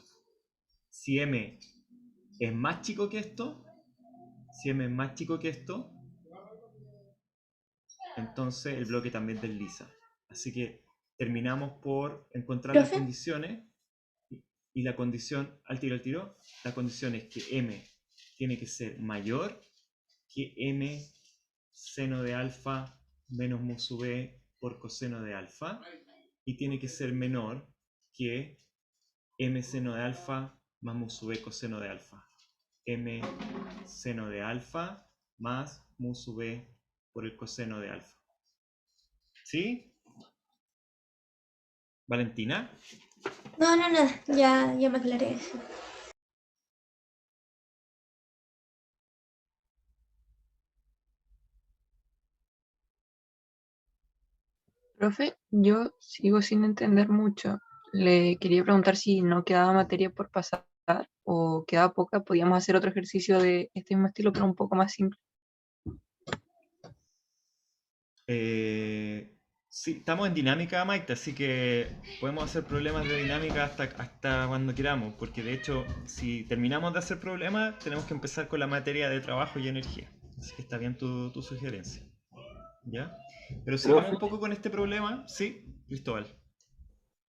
Si m es más chico que esto, entonces el bloque también desliza. Así que terminamos por encontrar las ¿Profe? condiciones, y la condición, al tiro, la condición es que m tiene que ser mayor que m seno de alfa menos mu sub e por coseno de alfa, y tiene que ser menor que m seno de alfa más mu sub e coseno de alfa. M seno de alfa más mu sub e por el coseno de alfa. ¿Sí? ¿Valentina? No, nada, ya me aclaré. Profe, yo sigo sin entender mucho. Le quería preguntar si no quedaba materia por pasar o quedaba poca. Podíamos hacer otro ejercicio de este mismo estilo, pero un poco más simple. Sí, estamos en dinámica, Maite, así que podemos hacer problemas de dinámica hasta cuando queramos, porque de hecho, si terminamos de hacer problemas, tenemos que empezar con la materia de trabajo y energía. Así que está bien tu sugerencia. ¿Ya? Pero sigamos Profe, un poco con este problema. Sí, Cristóbal.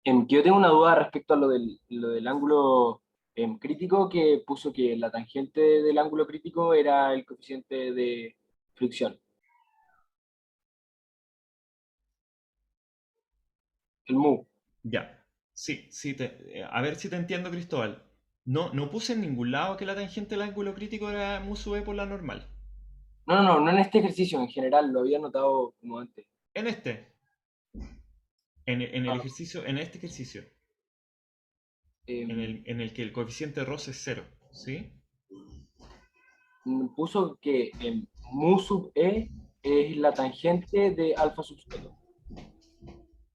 que yo tengo una duda respecto a lo del ángulo crítico, que puso que la tangente del ángulo crítico era el coeficiente de fricción, el mu. Ya. Sí, a ver si te entiendo, Cristóbal. No puse en ningún lado que la tangente del ángulo crítico era mu sub e por la normal. No en este ejercicio, en general, lo había notado como antes. En este. En el Ah, ejercicio, en este ejercicio. em, En el que el coeficiente de roce es 0. ¿Sí? puso que mu sub e es la tangente de alfa subsuelo.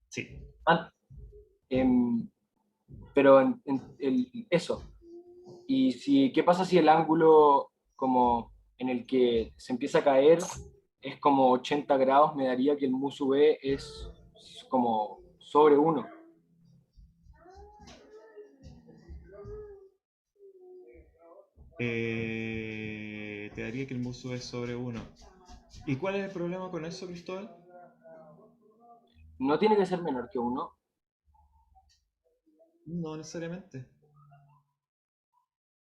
Sí. Ah, pero eso. Y ¿qué pasa si el ángulo como en el que se empieza a caer es como 80 grados? Me daría que el mu sub e es como sobre 1. Te daría que el mu sub e es sobre 1. ¿Y cuál es el problema con eso, Cristóbal? No tiene que ser menor que 1. No necesariamente.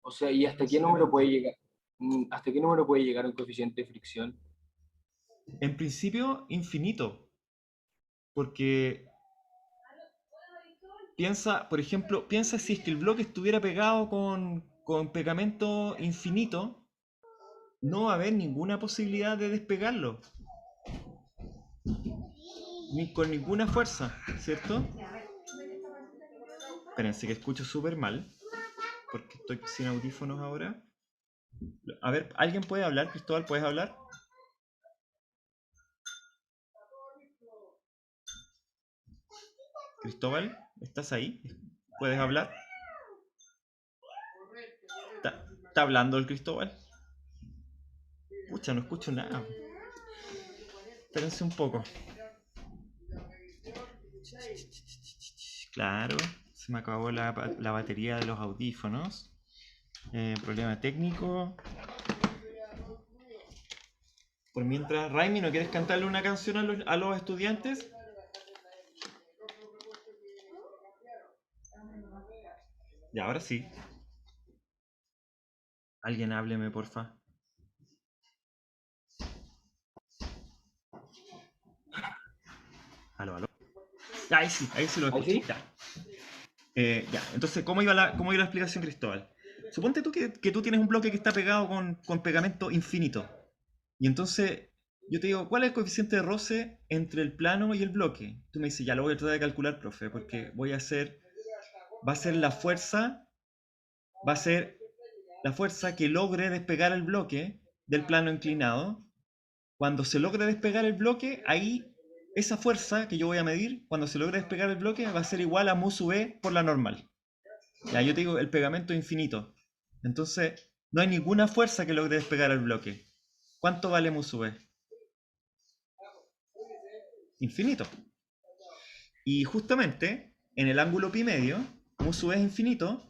O sea, ¿y No hasta qué número necesariamente. puede llegar? ¿Hasta qué número puede llegar un coeficiente de fricción? En principio, infinito. Porque piensa, por ejemplo, piensa si es que el bloque estuviera pegado con pegamento infinito, no va a haber ninguna posibilidad de despegarlo. Ni con ninguna fuerza, ¿cierto? Espérense que escucho súper mal, porque estoy sin audífonos ahora. A ver, ¿alguien puede hablar? Cristóbal, ¿puedes hablar? Cristóbal, ¿estás ahí? ¿Puedes hablar? ¿Está hablando el Cristóbal? Pucha, no escucho nada. Espérense un poco. Claro, se me acabó la batería de los audífonos. Problema técnico. Por mientras, Raimi, ¿no quieres cantarle una canción a los estudiantes? Y ahora sí. Alguien hábleme, porfa. Aló, aló. Ya, ahí sí lo ¿Ahí escuché. sí? Ya, entonces, ¿cómo iba la explicación, Cristóbal? Suponte tú que tú tienes un bloque que está pegado con pegamento infinito. Y entonces, yo te digo, ¿cuál es el coeficiente de roce entre el plano y el bloque? Tú me dices, ya lo voy a tratar de calcular, profe, porque va a ser la fuerza que logre despegar el bloque del plano inclinado. Cuando se logre despegar el bloque, ahí esa fuerza que yo voy a medir, cuando se logre despegar el bloque, va a ser igual a mu sub e por la normal. Ya, yo te digo, el pegamento es infinito. Entonces, no hay ninguna fuerza que logre despegar el bloque. ¿Cuánto vale mu sub e? Infinito. Y justamente, en el ángulo pi medio, mu sub e es infinito,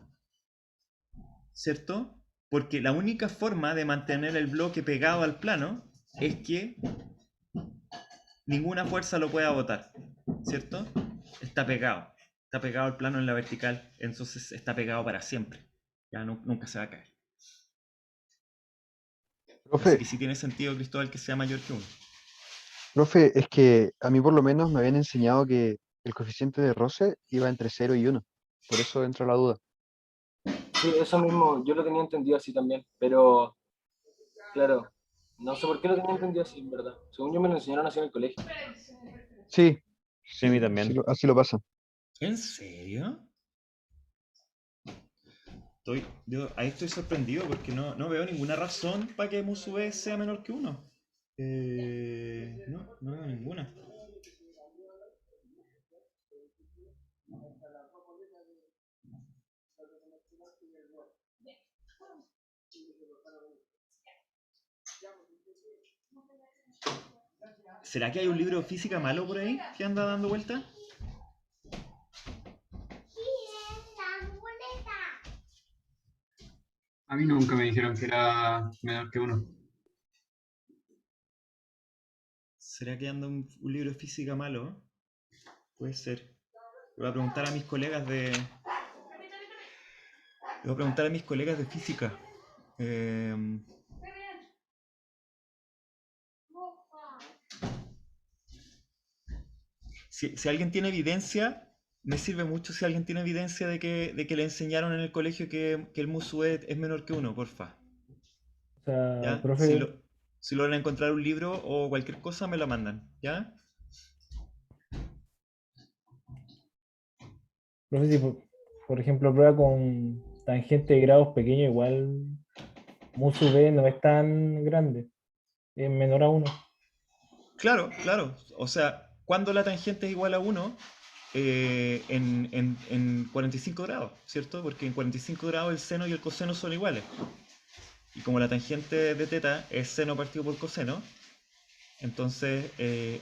¿cierto? Porque la única forma de mantener el bloque pegado al plano es que ninguna fuerza lo pueda botar, ¿cierto? Está pegado al plano en la vertical, entonces está pegado para siempre. Ya nunca se va a caer. Así Profe, que sí tiene sentido, Cristóbal, que sea mayor que 1. profe, es que a mí por lo menos me habían enseñado que el coeficiente de roce iba entre 0 y 1. Por eso entra la duda. Sí, eso mismo, yo lo tenía entendido así también, pero claro, no sé por qué lo tenía entendido así, en verdad. Según yo me lo enseñaron así en el colegio. Sí, Sí, a mí así también. así lo pasa. ¿En serio? Ahí estoy sorprendido porque no veo ninguna razón para que mu sub e sea menor que 1. No veo ninguna. ¿Será que hay un libro de física malo por ahí que anda dando vuelta? A mí nunca me dijeron que era menor que 1. ¿Será que anda un libro de física malo? Puede ser. Le voy a preguntar a mis colegas de. Le voy a preguntar a mis colegas de física. Si alguien tiene evidencia, me sirve mucho si alguien tiene evidencia de que le enseñaron en el colegio que el mu sub e es menor que 1, porfa. O sea, ¿Ya? profe, Si logran encontrar un libro o cualquier cosa, me la mandan. ¿Ya? profe, si por ejemplo prueba con tangente de grados pequeños, igual mu sub e no es tan grande, es menor a 1. Claro. O sea, cuando la tangente es igual a 1, en 45 grados, ¿cierto? Porque en 45 grados el seno y el coseno son iguales. Y como la tangente de teta es seno partido por coseno, entonces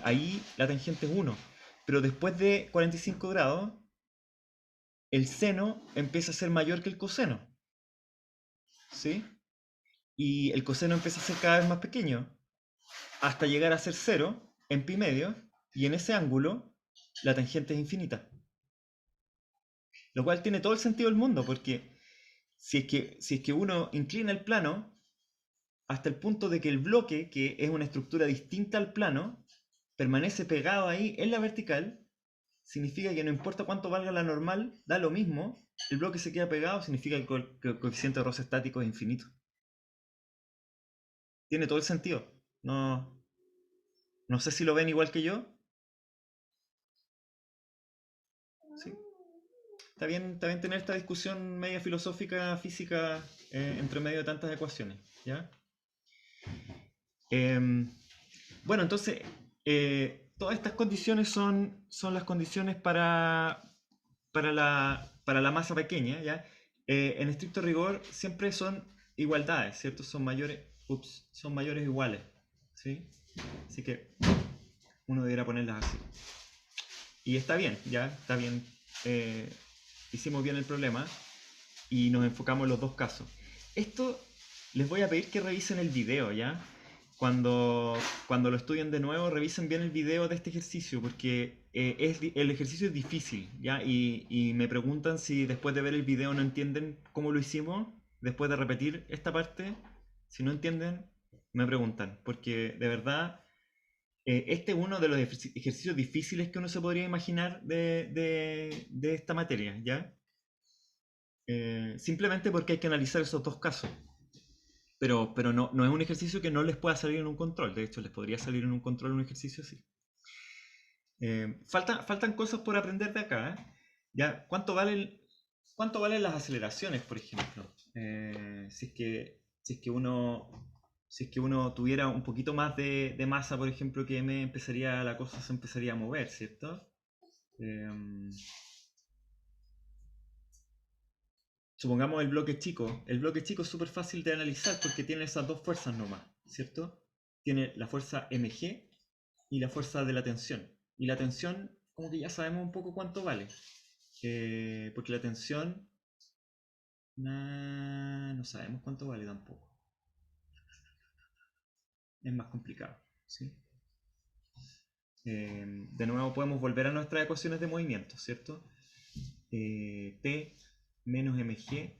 ahí la tangente es 1. Pero después de 45 grados, el seno empieza a ser mayor que el coseno. ¿Sí? Y el coseno empieza a ser cada vez más pequeño, hasta llegar a ser 0 en pi medio, y en ese ángulo la tangente es infinita. Lo cual tiene todo el sentido del mundo, porque si es que uno inclina el plano hasta el punto de que el bloque, que es una estructura distinta al plano, permanece pegado ahí en la vertical, significa que no importa cuánto valga la normal, da lo mismo, el bloque se queda pegado, significa que el coeficiente de roce estático es infinito. Tiene todo el sentido. No sé si lo ven igual que yo. Sí. Está bien tener esta discusión media filosófica, física, entre medio de tantas ecuaciones. ¿Ya? Bueno, entonces, todas estas condiciones son las condiciones para la masa pequeña, ¿ya? En estricto rigor siempre son igualdades, ¿cierto? Son mayores. Ups, son mayores o iguales, ¿sí? Así que uno debería ponerlas así. Y está bien, ya, está bien. Hicimos bien el problema y nos enfocamos en los dos casos. Esto les voy a pedir que revisen el video, ¿ya? Cuando lo estudien de nuevo, revisen bien el video de este ejercicio, porque el ejercicio es difícil, ¿ya? Y me preguntan si después de ver el video no entienden cómo lo hicimos, después de repetir esta parte. Si no entienden, me preguntan, porque de verdad este es uno de los ejercicios difíciles que uno se podría imaginar de esta materia, ¿ya? Simplemente porque hay que analizar esos dos casos. Pero no es un ejercicio que no les pueda salir en un control. De hecho, les podría salir en un control un ejercicio así. Faltan cosas por aprender de acá, ¿eh? ¿Ya? ¿Cuánto valen las aceleraciones, por ejemplo? Si es que uno tuviera un poquito más de masa, por ejemplo, que m, la cosa se empezaría a mover, ¿cierto? Supongamos el bloque chico. El bloque chico es súper fácil de analizar porque tiene esas dos fuerzas nomás, ¿cierto? Tiene la fuerza mg y la fuerza de la tensión. Y la tensión, como que ya sabemos un poco cuánto vale. Porque la tensión no sabemos cuánto vale tampoco. Es más complicado, ¿sí? De nuevo podemos volver a nuestras ecuaciones de movimiento, ¿cierto? T menos mg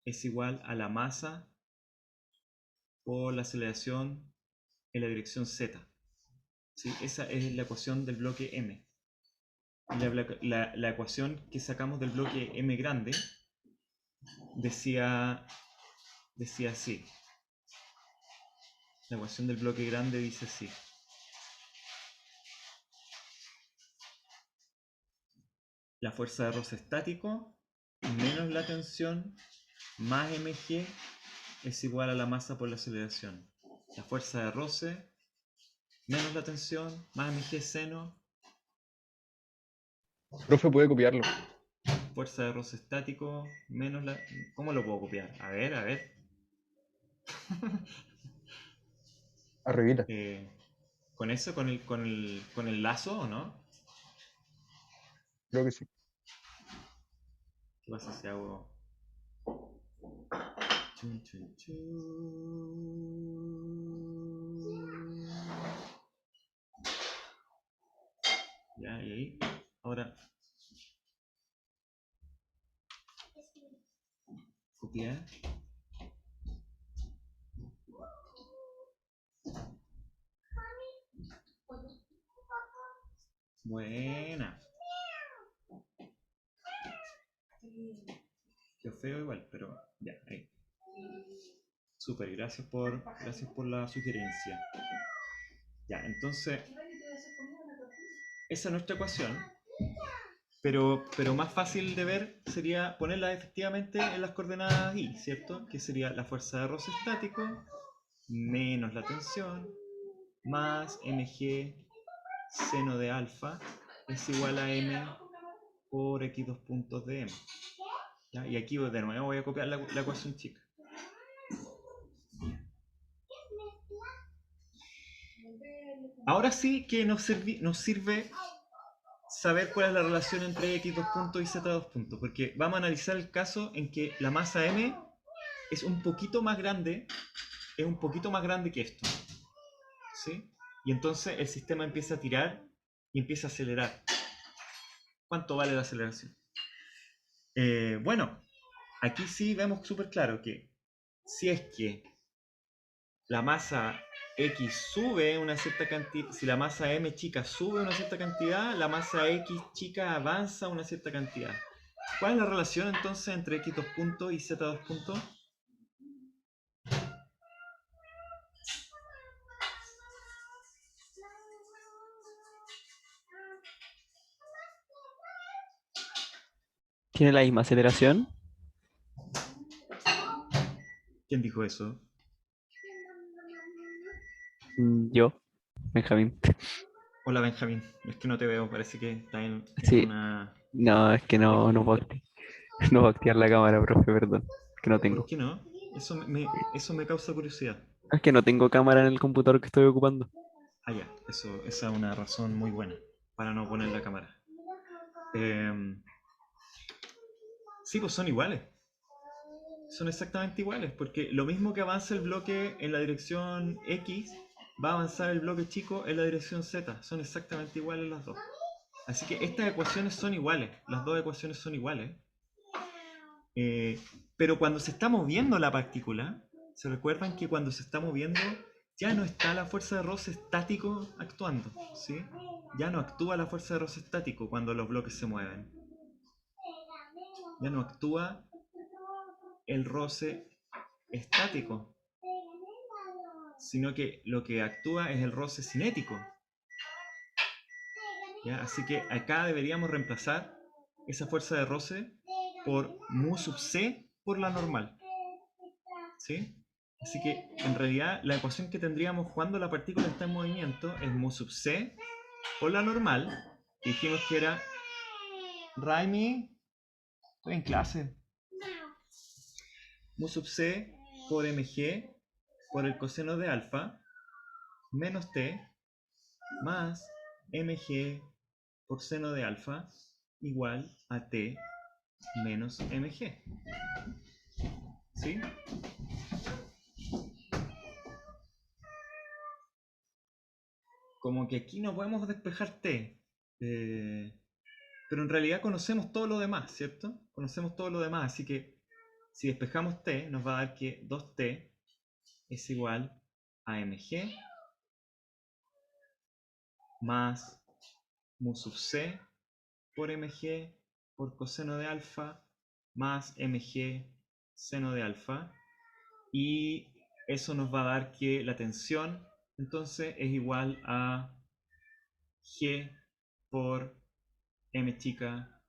es igual a la masa por la aceleración en la dirección z. ¿Sí? Esa es la ecuación del bloque m. La ecuación que sacamos del bloque m grande decía así. La ecuación del bloque grande dice así. La fuerza de roce estático menos la tensión más mg es igual a la masa por la aceleración. La fuerza de roce menos la tensión más mg seno. Profe, puede copiarlo. Fuerza de roce estático menos la... ¿Cómo lo puedo copiar? A ver. Arribita. ¿Con eso? ¿Con el lazo o no? Creo que sí. ¿Qué pasa si hago...? Chun, chun, chun. Ya, y ahí. Ahora... copiar. Buena. Qué feo igual, pero ya, ahí. Súper, gracias por la sugerencia. Ya, entonces, esa es nuestra ecuación. Pero más fácil de ver sería ponerla efectivamente en las coordenadas y, ¿cierto? Que sería la fuerza de roce estático menos la tensión más mg seno de alfa es igual a m por x2 puntos de m. ¿Ya? Y aquí de nuevo voy a copiar la ecuación chica. Ahora sí que nos sirve saber cuál es la relación entre x2 puntos y z2 puntos, porque vamos a analizar el caso en que la masa m es un poquito más grande que esto, ¿sí? Y entonces el sistema empieza a tirar y empieza a acelerar. ¿Cuánto vale la aceleración? Bueno, aquí sí vemos súper claro que si es que la masa X sube una cierta cantidad, si la masa M chica sube una cierta cantidad, la masa X chica avanza una cierta cantidad. ¿Cuál es la relación entonces entre X2 puntos y Z2 puntos? ¿Tiene la misma aceleración? ¿Quién dijo eso? Yo, Benjamín. Hola Benjamín, es que no te veo, parece que está en Sí. una... No, es que no puedo activar la cámara, profe, perdón. Que no ¿Por tengo. qué no? Eso me causa curiosidad. Es que no tengo cámara en el computador que estoy ocupando. Ah, ya, esa es una razón muy buena para no poner la cámara. Sí, pues son iguales. Son exactamente iguales, porque lo mismo que avanza el bloque en la dirección X, va a avanzar el bloque chico en la dirección Z. Son exactamente iguales las dos. Así que estas ecuaciones son iguales. Las dos ecuaciones son iguales. Pero cuando se está moviendo la partícula, ¿se recuerdan que cuando se está moviendo ya no está la fuerza de roce estático actuando? ¿Sí? Ya no actúa la fuerza de roce estático cuando los bloques se mueven. Ya no actúa el roce estático, sino que lo que actúa es el roce cinético. ¿Ya? Así que acá deberíamos reemplazar esa fuerza de roce por mu sub c por la normal. ¿Sí? Así que en realidad la ecuación que tendríamos cuando la partícula está en movimiento es mu sub c por la normal. Dijimos que era Raimi, estoy en clase. Mu sub c por mg por el coseno de alfa menos t más mg por seno de alfa igual a t menos mg. ¿Sí? Como que aquí no podemos despejar t. Pero en realidad conocemos todo lo demás, ¿cierto? Conocemos todo lo demás, así que si despejamos t, nos va a dar que 2t es igual a mg más mu sub c por mg por coseno de alfa más mg seno de alfa. Y eso nos va a dar que la tensión entonces es igual a g por m chica,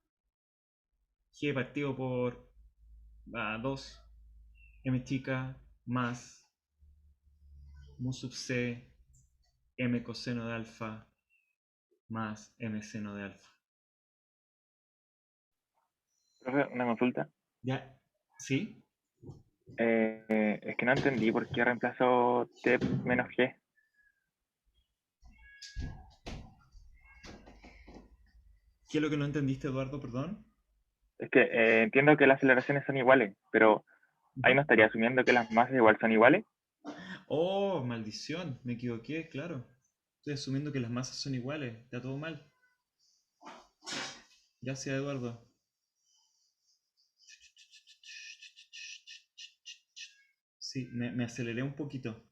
g partido por 2 m chica más mu sub c m coseno de alfa más m seno de alfa. Profe, una consulta. ¿Ya? ¿Sí? Es que no entendí por qué reemplazó T menos G. ¿Qué es lo que no entendiste, Eduardo? Perdón. Es que entiendo que las aceleraciones son iguales, pero ahí no estaría asumiendo que las masas igual son iguales. Oh, maldición, me equivoqué, claro. Estoy asumiendo que las masas son iguales, está todo mal. Gracias, Eduardo. Sí, me aceleré un poquito.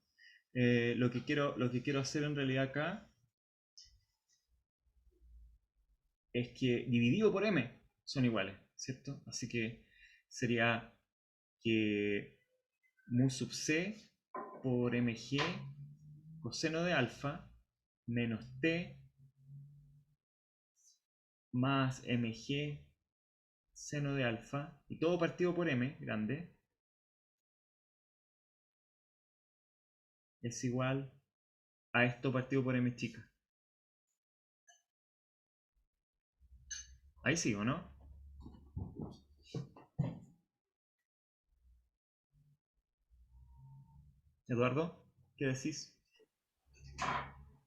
Lo que quiero hacer en realidad acá es que dividido por m son iguales, ¿cierto? Así que sería que mu sub c por mg coseno de alfa menos t más mg seno de alfa, y todo partido por m grande, es igual a esto partido por m chica. Ahí sí, ¿o no? Eduardo, ¿qué decís?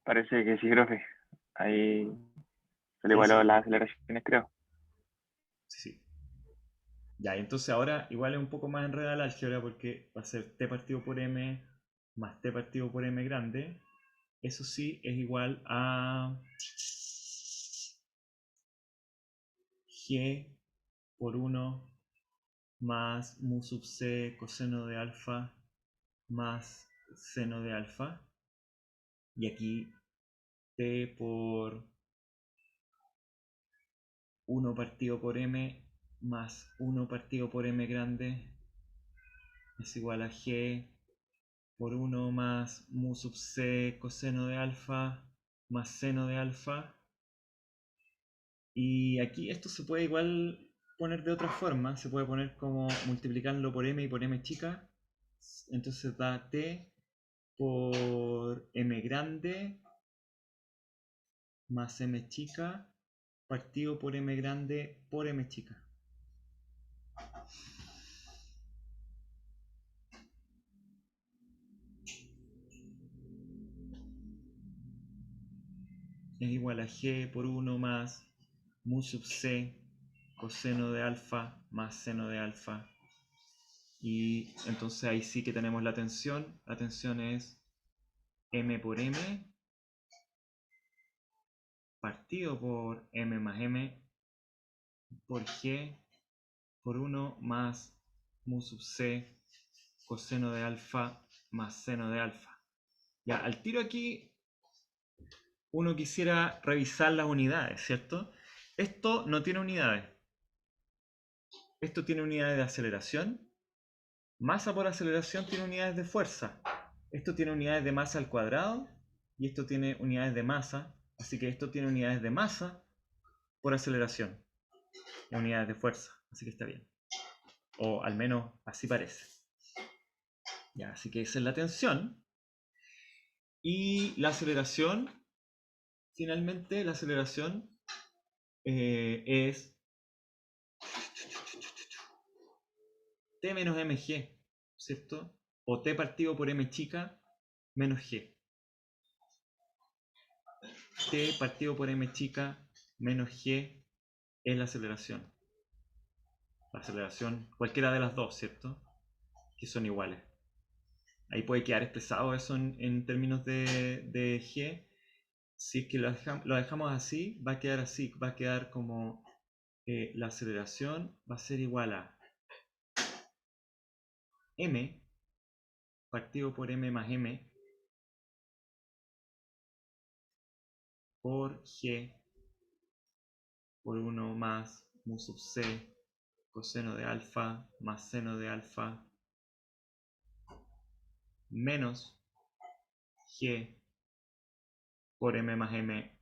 Parece que sí, profe. Ahí se le Ahí sí. igualó las aceleraciones, creo. Sí, sí. Ya, entonces ahora igual es un poco más enredada la álgebra porque va a ser t partido por m más t partido por m grande. Eso sí es igual a g por 1 más mu sub c coseno de alfa más seno de alfa. Y aquí t por 1 partido por m más 1 partido por m grande es igual a g por 1 más mu sub c coseno de alfa más seno de alfa. Y aquí esto se puede igual poner de otra forma, se puede poner como multiplicando por m y por m chica. Entonces da t por m grande más m chica partido por m grande por m chica. es igual a G por 1 más mu sub C coseno de alfa más seno de alfa. Y entonces ahí sí que tenemos la tensión. La tensión es M por M partido por M más M por G por 1 más mu sub C coseno de alfa más seno de alfa. Ya, al tiro aquí uno quisiera revisar las unidades, ¿cierto? Esto no tiene unidades. Esto tiene unidades de aceleración. Masa por aceleración tiene unidades de fuerza. Esto tiene unidades de masa al cuadrado y esto tiene unidades de masa. Así que esto tiene unidades de masa por aceleración. Y unidades de fuerza. Así que está bien. O al menos así parece. Ya, así que esa es la tensión. Y la aceleración, finalmente la aceleración es T menos mg, ¿cierto? O T partido por m chica menos g. T partido por m chica menos g es la aceleración. La aceleración, cualquiera de las dos, ¿cierto? Que son iguales. Ahí puede quedar expresado eso en términos de g. Si es que lo dejamos así, va a quedar así. Va a quedar como la aceleración va a ser igual a m partido por m más m por g por 1 más mu sub c coseno de alfa más seno de alfa menos g por m más m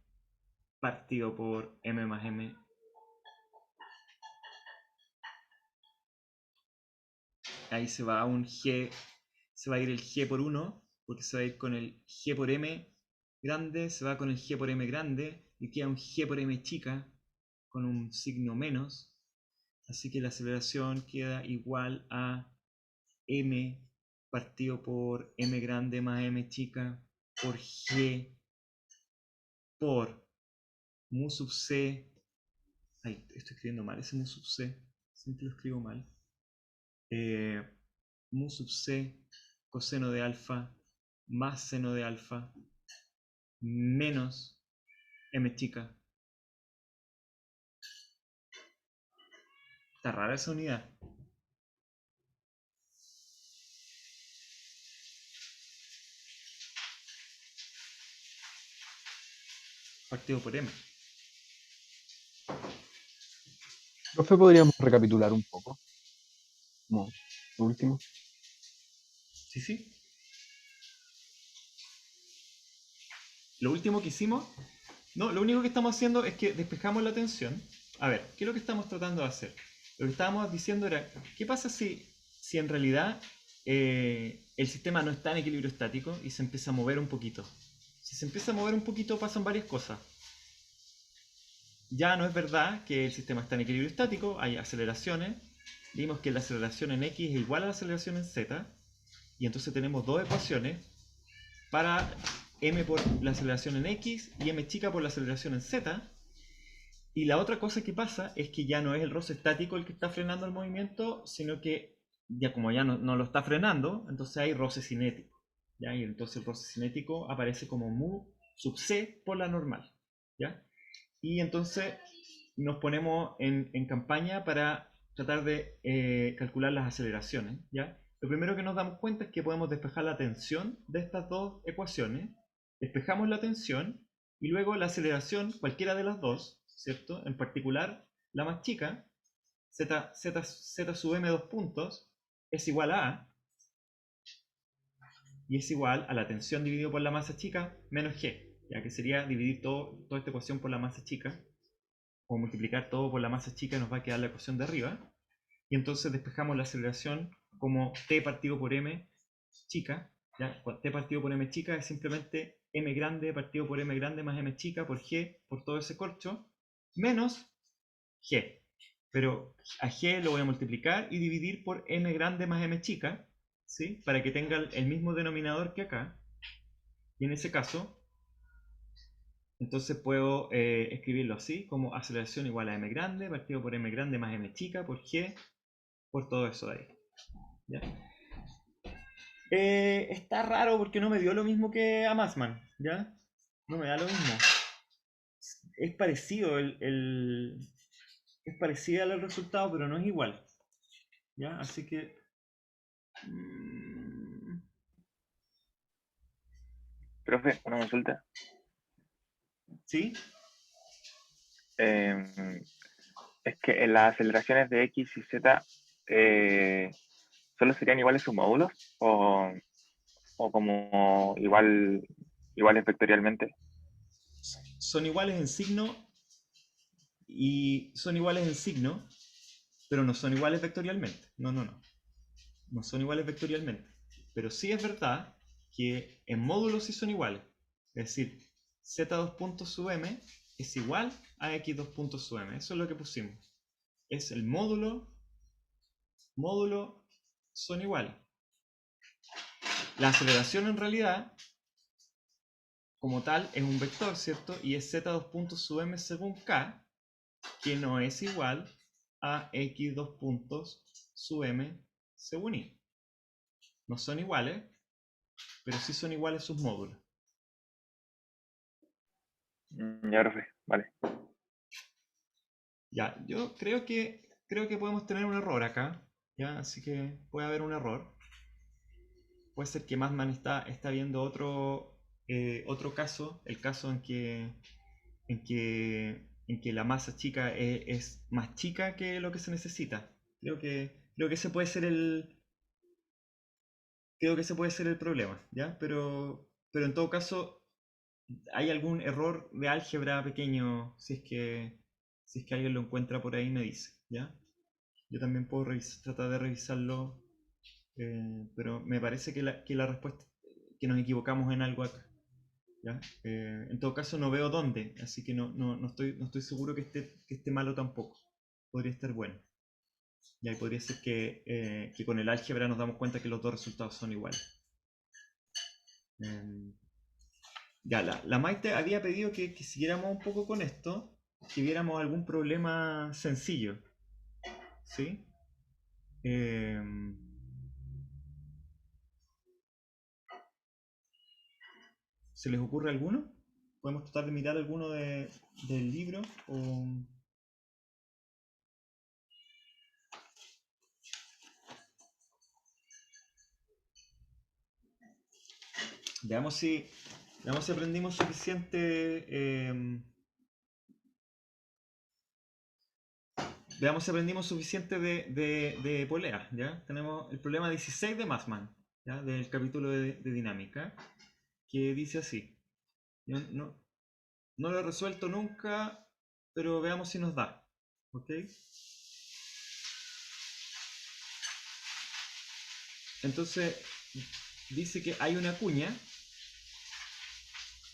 partido por m más m ahí se va a un g, se va a ir el g por 1 porque se va a ir con el g por m grande, se va con el g por m grande y queda un g por m chica con un signo menos, así que la aceleración queda igual a m partido por m grande más m chica por g por mu sub c. Ay, estoy escribiendo mal ese mu sub c, siempre lo escribo mal. Mu sub c coseno de alfa más seno de alfa menos m chica. Está rara esa unidad. Partido por m. Profe, podríamos recapitular un poco. Como lo último. Sí, sí. Lo último que hicimos, no, lo único que estamos haciendo es que despejamos la tensión. A ver, ¿qué es lo que estamos tratando de hacer? Lo que estábamos diciendo era, ¿qué pasa si en realidad el sistema no está en equilibrio estático y se empieza a mover un poquito? Si se empieza a mover un poquito pasan varias cosas. Ya no es verdad que el sistema está en equilibrio estático, hay aceleraciones. Vimos que la aceleración en x es igual a la aceleración en z. Y entonces tenemos dos ecuaciones para m por la aceleración en x y m chica por la aceleración en z. Y la otra cosa que pasa es que ya no es el roce estático el que está frenando el movimiento, sino que ya como ya no lo está frenando, entonces hay roce cinético. ¿Ya? Y entonces el roce cinético aparece como mu sub c por la normal. ¿Ya? Y entonces nos ponemos en campaña para tratar de calcular las aceleraciones. ¿Ya? Lo primero que nos damos cuenta es que podemos despejar la tensión de estas dos ecuaciones. Despejamos la tensión y luego la aceleración, cualquiera de las dos, ¿cierto? En particular, la más chica, z sub m dos puntos, es igual a A. Y es igual a la tensión dividido por la masa chica menos G. Ya que sería dividir toda esta ecuación por la masa chica. O multiplicar todo por la masa chica nos va a quedar la ecuación de arriba. Y entonces despejamos la aceleración como t partido por m chica. ¿Ya? T partido por m chica es simplemente m grande partido por m grande más m chica por g, por todo ese corcho, menos g. Pero a g lo voy a multiplicar y dividir por m grande más m chica, ¿sí? Para que tenga el mismo denominador que acá. Y en ese caso Entonces puedo escribirlo así, como aceleración igual a m grande, partido por m grande más m chica, por g, por todo eso de ahí. ¿Ya? Está raro porque no me dio lo mismo que a Massman, ¿ya? No me da lo mismo. Es parecido es parecido al resultado, pero no es igual. ¿Ya? Así que... Profe, una consulta. ¿Sí? Es que en las aceleraciones de X y Z ¿solo serían iguales sus módulos? ¿O como iguales vectorialmente? Son iguales en signo y son iguales en signo, pero no son iguales vectorialmente. No. No son iguales vectorialmente. Pero sí es verdad que en módulos sí son iguales. Es decir, z2 puntos sub m es igual a x2 puntos sub m. Eso es lo que pusimos. Es el módulo son iguales. La aceleración en realidad, como tal, es un vector, ¿cierto? Y es z2 puntos sub m según k, que no es igual a x2 puntos sub m según y. No son iguales, pero sí son iguales sus módulos. Ya, profe, vale. Ya, yo creo que podemos tener un error acá, ¿ya? Así que puede haber un error. Puede ser que Massman está viendo otro caso, el caso en que la masa chica es más chica que lo que se necesita. Creo que ese puede ser el problema, ¿ya? Pero en todo caso, hay algún error de álgebra pequeño, si es que alguien lo encuentra por ahí me dice, ¿ya? Yo también puedo tratar de revisarlo, pero me parece que la respuesta, que nos equivocamos en algo acá, ¿ya? En todo caso no veo dónde, así que no estoy seguro que esté malo tampoco. Podría estar bueno. Y ahí podría ser que con el álgebra nos damos cuenta que los dos resultados son iguales. Ya, la Maite había pedido que siguiéramos un poco con esto, que viéramos algún problema sencillo. ¿Sí? ¿Se les ocurre alguno? ¿Podemos tratar de mirar alguno del libro? Veamos si aprendimos suficiente. Veamos si aprendimos suficiente de polea, ¿ya? Tenemos el problema 16 de Massman, ¿ya? Del capítulo de dinámica, que dice así. Yo no lo he resuelto nunca, pero veamos si nos da. ¿Ok? Entonces, dice que hay una cuña,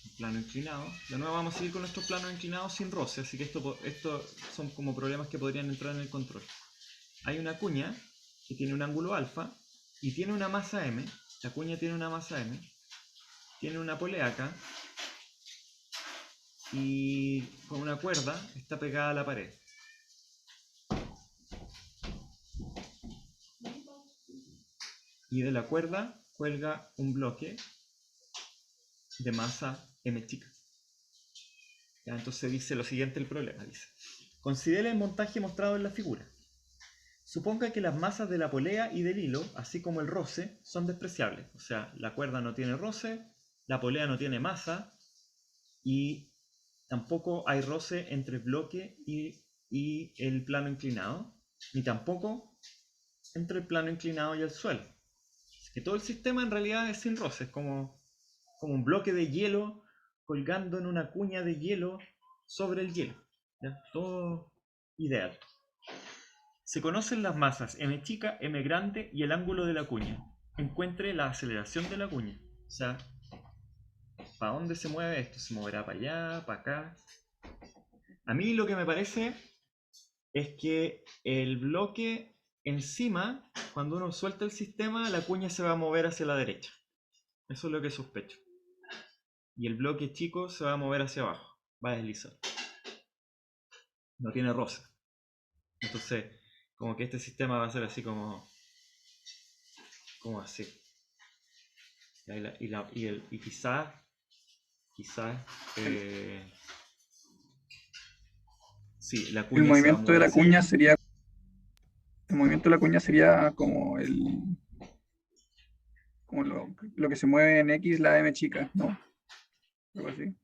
un plano inclinado. De nuevo vamos a seguir con nuestros planos inclinados sin roce, así que esto son como problemas que podrían entrar en el control. Hay una cuña que tiene un ángulo alfa y tiene una masa m. La cuña tiene una masa m, tiene una polea acá y con una cuerda está pegada a la pared. Y de la cuerda cuelga un bloque de masa m chica. Ya, entonces dice lo siguiente el problema. Dice: considere el montaje mostrado en la figura. Suponga que las masas de la polea y del hilo, así como el roce, son despreciables. O sea, la cuerda no tiene roce, la polea no tiene masa y tampoco hay roce entre el bloque y el plano inclinado, ni tampoco entre el plano inclinado y el suelo. Es que todo el sistema en realidad es sin roce, es como un bloque de hielo colgando en una cuña de hielo sobre el hielo. ¿Ya? Todo ideal. Se conocen las masas m chica, m grande y el ángulo de la cuña. Encuentre la aceleración de la cuña. O sea, ¿para dónde se mueve esto? ¿Se moverá para allá, para acá? A mí lo que me parece es que el bloque encima, cuando uno suelta el sistema, la cuña se va a mover hacia la derecha. Eso es lo que sospecho. Y el bloque chico se va a mover hacia abajo. va a deslizar. No tiene roce. Entonces, como que este sistema va a ser así como así. Y quizás, sí, la El cuña se va a movimiento de mover la hacia cuña allá. sería. El movimiento de la cuña sería como lo que se mueve en X, la M chica, ¿no? Algo así.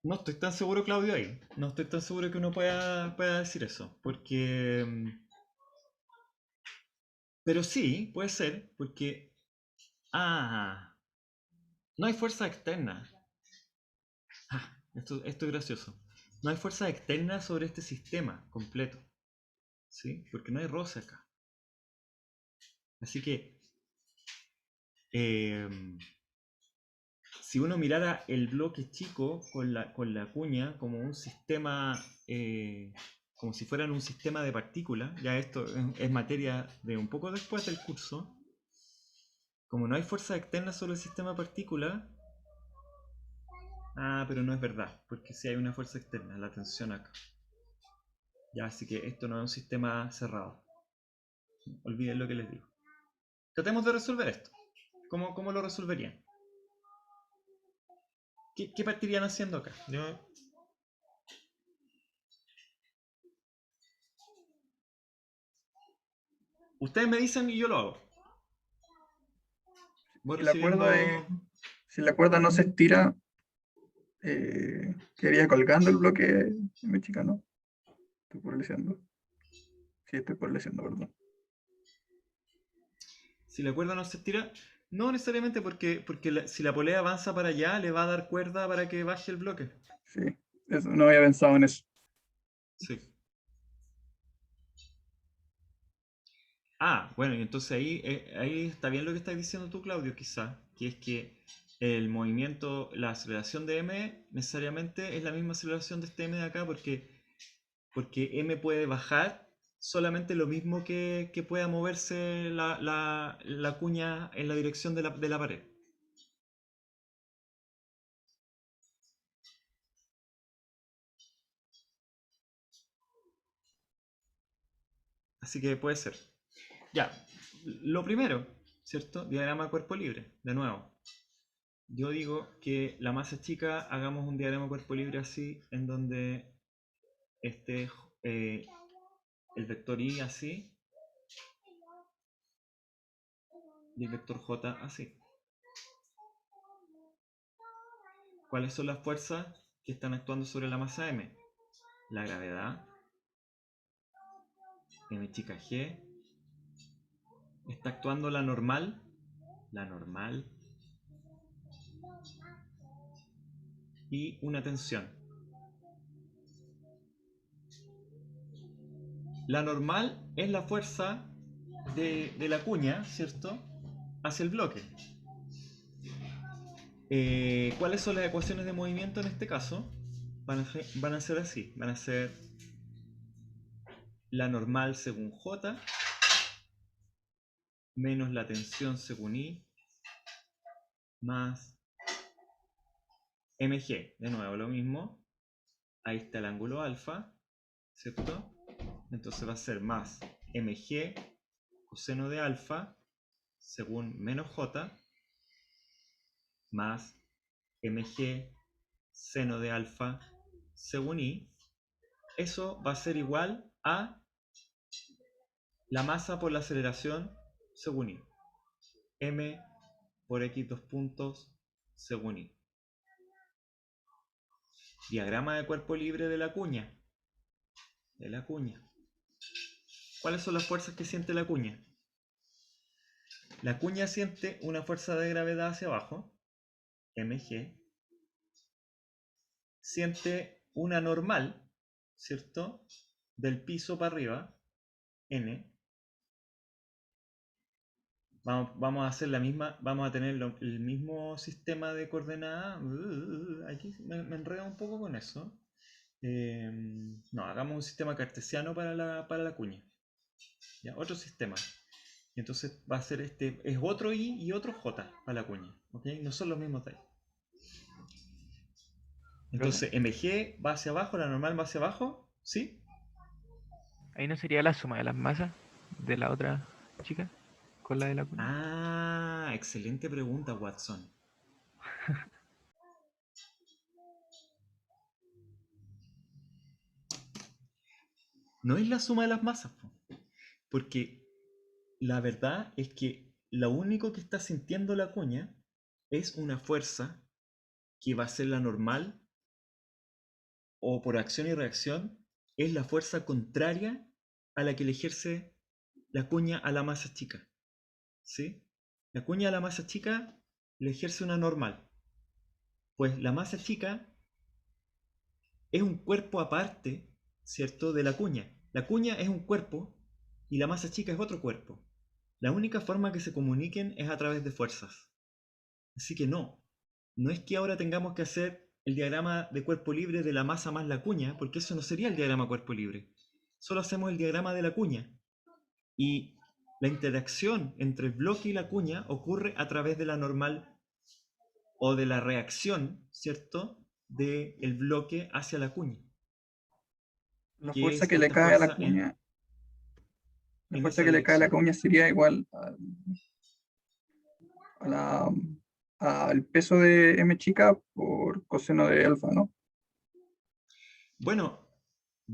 No estoy tan seguro, Claudio, ahí. No estoy tan seguro que uno pueda decir eso. Porque... Pero sí, puede ser, porque... Ah, no hay fuerza externa. Ah, esto es gracioso. No hay fuerza externa sobre este sistema completo. ¿Sí? Porque no hay roce acá. Así que... si uno mirara el bloque chico con la cuña como un sistema, como si fueran un sistema de partículas, ya esto es materia de un poco después del curso, como no hay fuerza externa sobre el sistema de partículas, pero no es verdad, porque sí hay una fuerza externa, la tensión acá. Ya, así que esto no es un sistema cerrado. Olviden lo que les digo. Tratemos de resolver esto. ¿Cómo lo resolverían? ¿Qué partirían haciendo acá? Ustedes me dicen y yo lo hago. Voy recibiendo... Si la cuerda no se estira, quedaría colgando el bloque M chica, ¿no? Estoy por leseando. Sí, estoy por leseando, perdón. Si la cuerda no se estira, no necesariamente porque si la polea avanza para allá, le va a dar cuerda para que baje el bloque. Sí, eso, no había pensado en eso. Sí. Bueno, y entonces ahí está bien lo que estás diciendo tú, Claudio, quizá, que es que el movimiento, la aceleración de M necesariamente es la misma aceleración de este M de acá porque M puede bajar solamente lo mismo que pueda moverse la cuña en la dirección de la pared. Así que puede ser. Ya, lo primero, ¿cierto? Diagrama cuerpo libre, de nuevo. Yo digo que la masa chica, hagamos un diagrama cuerpo libre así, en donde esté el vector Y así, y el vector J así. ¿Cuáles son las fuerzas que están actuando sobre la masa M? La gravedad, M chica G, está actuando la normal, y una tensión. La normal es la fuerza de la cuña, ¿cierto? Hacia el bloque. ¿Cuáles son las ecuaciones de movimiento en este caso? Van a ser así. Van a ser la normal según J menos la tensión según I más mg. De nuevo lo mismo. Ahí está el ángulo alfa, ¿cierto? Entonces va a ser más mg coseno de alfa según menos j más mg seno de alfa según i. Eso va a ser igual a la masa por la aceleración según i. M por x dos puntos según i. Diagrama de cuerpo libre de la cuña. ¿Cuáles son las fuerzas que siente la cuña? La cuña siente una fuerza de gravedad hacia abajo, mg. Siente una normal, ¿cierto? Del piso para arriba, n. Vamos a hacer la misma, vamos a tener el mismo sistema de coordenadas. Aquí me enredo un poco con eso. No, hagamos un sistema cartesiano para la cuña. ¿Ya? Otro sistema. Y entonces va a ser es otro I y otro J para la cuña. ¿Okay? No son los mismos de ahí. Entonces, MG va hacia abajo, la normal va hacia abajo, ¿sí? Ahí no sería la suma de las masas de la otra chica con la de la cuña. Ah, excelente pregunta, Watson. No es la suma de las masas, po, porque la verdad es que lo único que está sintiendo la cuña es una fuerza que va a ser la normal, o por acción y reacción, es la fuerza contraria a la que le ejerce la cuña a la masa chica. ¿Sí? La cuña a la masa chica le ejerce una normal. Pues la masa chica es un cuerpo aparte, ¿cierto?, de la cuña. La cuña es un cuerpo y la masa chica es otro cuerpo. La única forma que se comuniquen es a través de fuerzas. Así que no es que ahora tengamos que hacer el diagrama de cuerpo libre de la masa más la cuña, porque eso no sería el diagrama cuerpo libre. Solo hacemos el diagrama de la cuña. Y la interacción entre el bloque y la cuña ocurre a través de la normal o de la reacción, ¿cierto?, del bloque hacia la cuña. La Que fuerza es que le esta cae a la fuerza cuña, la en fuerza esa que le cae a la dirección. cuña sería igual al peso de m chica por coseno de alfa, ¿no? Bueno,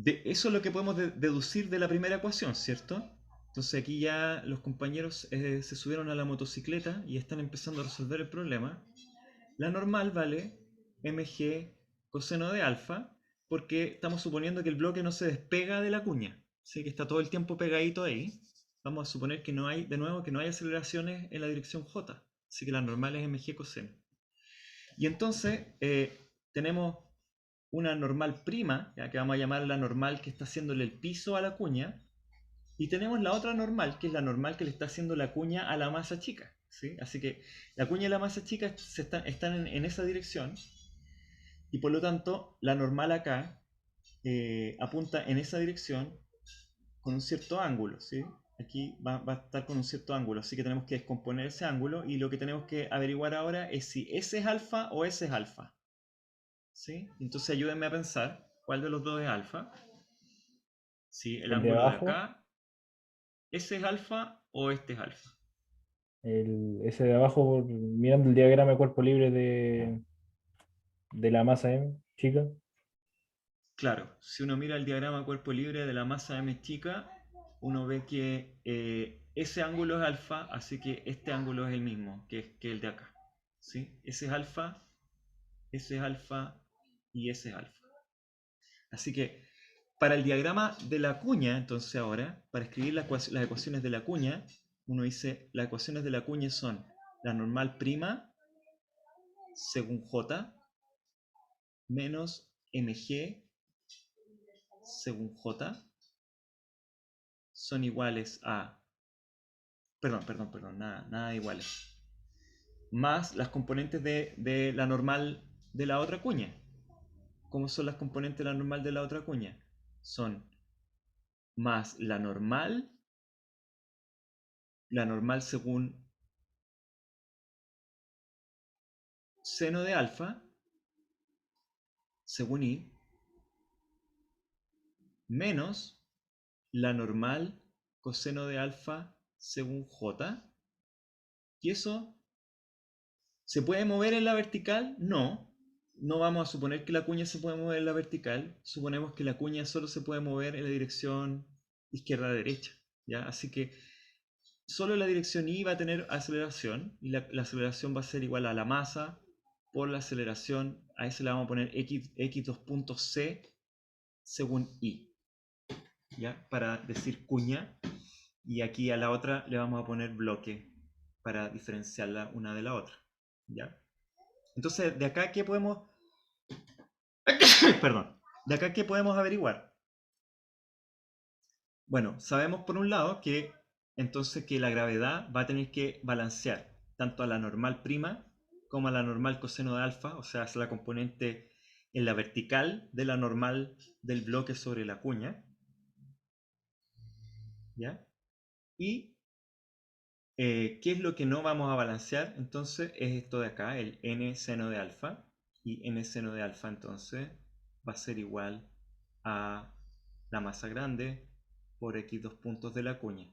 eso es lo que podemos deducir de la primera ecuación, ¿cierto? Entonces aquí ya los compañeros se subieron a la motocicleta y están empezando a resolver el problema. La normal vale mg coseno de alfa, porque estamos suponiendo que el bloque no se despega de la cuña, ¿sí?, que está todo el tiempo pegadito ahí. Vamos a suponer que no hay, de nuevo, que no hay aceleraciones en la dirección j, así que la normal es mg coseno. Y entonces tenemos una normal prima, ya que vamos a llamar la normal que está haciéndole el piso a la cuña, y tenemos la otra normal, que es la normal que le está haciendo la cuña a la masa chica, ¿sí? Así que la cuña y la masa chica están en esa dirección, y por lo tanto la normal acá apunta en esa dirección con un cierto ángulo, ¿sí? Aquí va a estar con un cierto ángulo, así que tenemos que descomponer ese ángulo, y lo que tenemos que averiguar ahora es si ese es alfa o ese es alfa, ¿sí? Entonces ayúdenme a pensar cuál de los dos es alfa. Si el El de ángulo de abajo, acá, ¿ese es alfa o este es alfa? ese de abajo, mirando el diagrama de cuerpo libre de la masa M, chica. Claro, si uno mira el diagrama cuerpo libre de la masa M chica, uno ve que ese ángulo es alfa, así que este ángulo es el mismo que el de acá, ¿sí? Ese es alfa y ese es alfa. Así que para el diagrama de la cuña, entonces ahora, para escribir las ecuaciones de la cuña, uno dice, las ecuaciones de la cuña son la normal prima según J menos mg según J son iguales a... Perdón, nada iguales. Más las componentes de la normal de la otra cuña. ¿Cómo son las componentes de la normal de la otra cuña? Son más la normal según seno de alfa, según I, menos la normal coseno de alfa según J. ¿Y eso se puede mover en la vertical? No vamos a suponer que la cuña se puede mover en la vertical. Suponemos que la cuña solo se puede mover en la dirección izquierda-derecha, ¿ya? Así que solo la dirección I va a tener aceleración, y la aceleración va a ser igual a la masa por la aceleración. A ese le vamos a poner x2.c según I, ¿ya?, para decir cuña. Y aquí a la otra le vamos a poner bloque para diferenciarla una de la otra, ¿ya? Entonces, de acá, ¿qué podemos... Perdón. ¿De acá qué podemos averiguar? Bueno, sabemos por un lado que entonces que la gravedad va a tener que balancear tanto a la normal prima como a la normal coseno de alfa, o sea, es la componente en la vertical de la normal del bloque sobre la cuña, ¿ya? Y ¿qué es lo que no vamos a balancear? Entonces es esto de acá, el n seno de alfa, Y n seno de alfa entonces va a ser igual a la masa grande por x dos puntos de la cuña.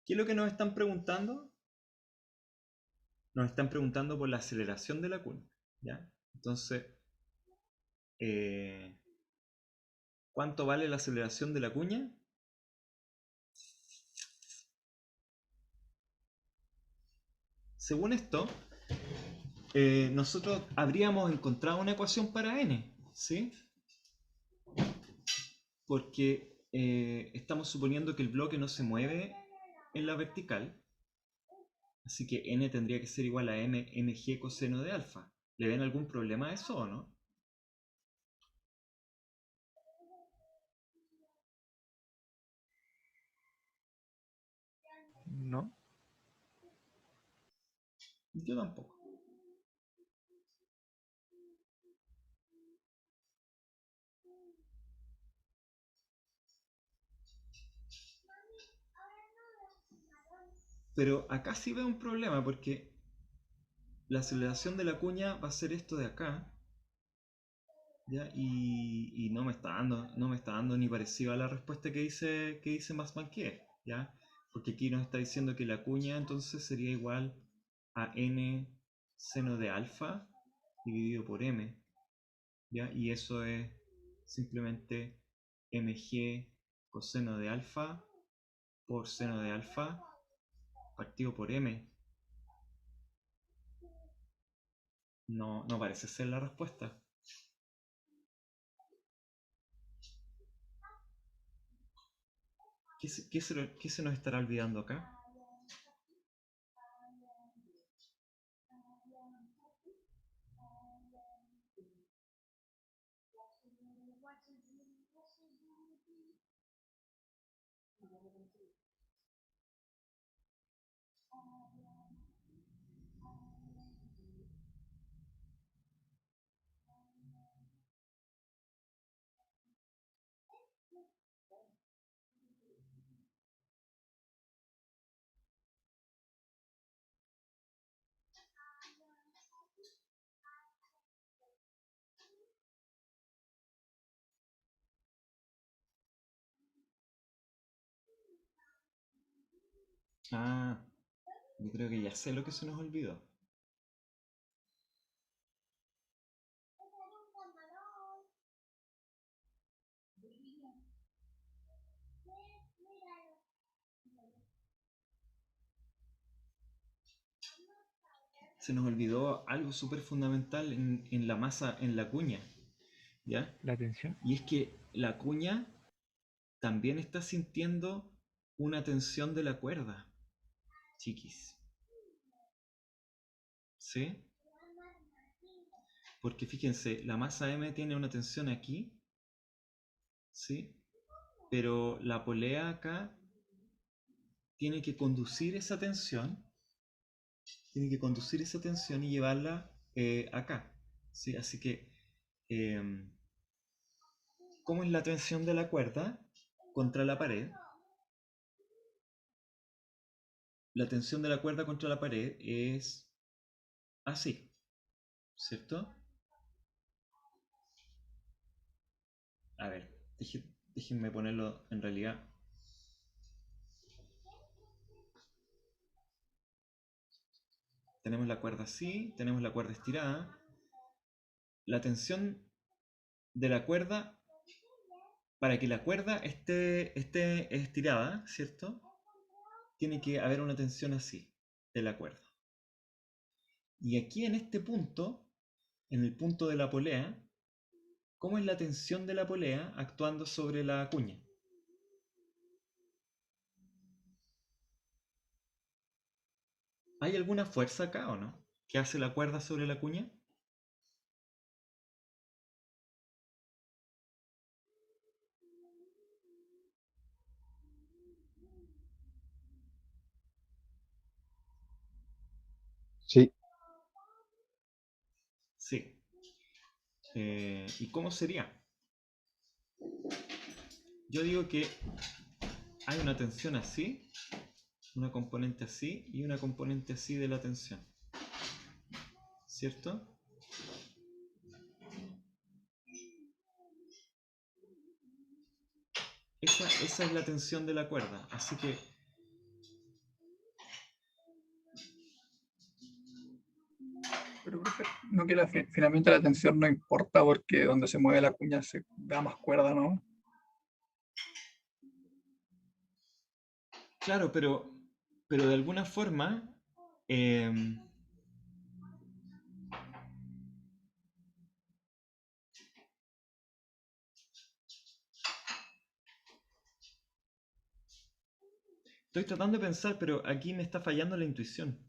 ¿Qué es lo que nos están preguntando? Nos están preguntando por la aceleración de la cuña, ¿ya? Entonces, ¿cuánto vale la aceleración de la cuña? Según esto, nosotros habríamos encontrado una ecuación para n, ¿sí? Porque estamos suponiendo que el bloque no se mueve en la vertical, así que n tendría que ser igual a mg coseno de alfa. ¿Le ven algún problema a eso o no? No. Yo tampoco. Pero acá sí veo un problema porque la aceleración de la cuña va a ser esto de acá, ¿ya? Y no me está dando ni parecido a la respuesta que dice Masmanquiev, ¿ya? Porque aquí nos está diciendo que la cuña entonces sería igual a n seno de alfa dividido por m, ¿ya? Y eso es simplemente mg coseno de alfa por seno de alfa partido por m. No parece ser la respuesta. ¿Qué se nos estará olvidando acá? Ah, yo creo que ya sé lo que se nos olvidó. Se nos olvidó algo súper fundamental en la masa, en la cuña, ¿ya? La tensión. Y es que la cuña también está sintiendo una tensión de la cuerda, chiquis. ¿Sí? Porque fíjense, la masa M tiene una tensión aquí, ¿sí? Pero la polea acá tiene que conducir esa tensión, y llevarla acá, ¿sí? Así que, ¿cómo es la tensión de la cuerda contra la pared? La tensión de la cuerda contra la pared es así, ¿cierto? A ver, déjenme ponerlo en realidad. Tenemos la cuerda así, tenemos la cuerda estirada. La tensión de la cuerda, para que la cuerda esté estirada, ¿cierto? Tiene que haber una tensión así, de la cuerda. Y aquí en este punto, en el punto de la polea, ¿cómo es la tensión de la polea actuando sobre la cuña? ¿Hay alguna fuerza acá o no? ¿Qué hace la cuerda sobre la cuña? Sí, Sí. ¿Y cómo sería? Yo digo que hay una tensión así, una componente así y una componente así de la tensión, ¿cierto? Esa es la tensión de la cuerda. Así que Pero profe, no que finalmente la tensión no importa porque donde se mueve la cuña se da más cuerda, ¿no? claro, pero de alguna forma, estoy tratando de pensar, pero aquí me está fallando la intuición.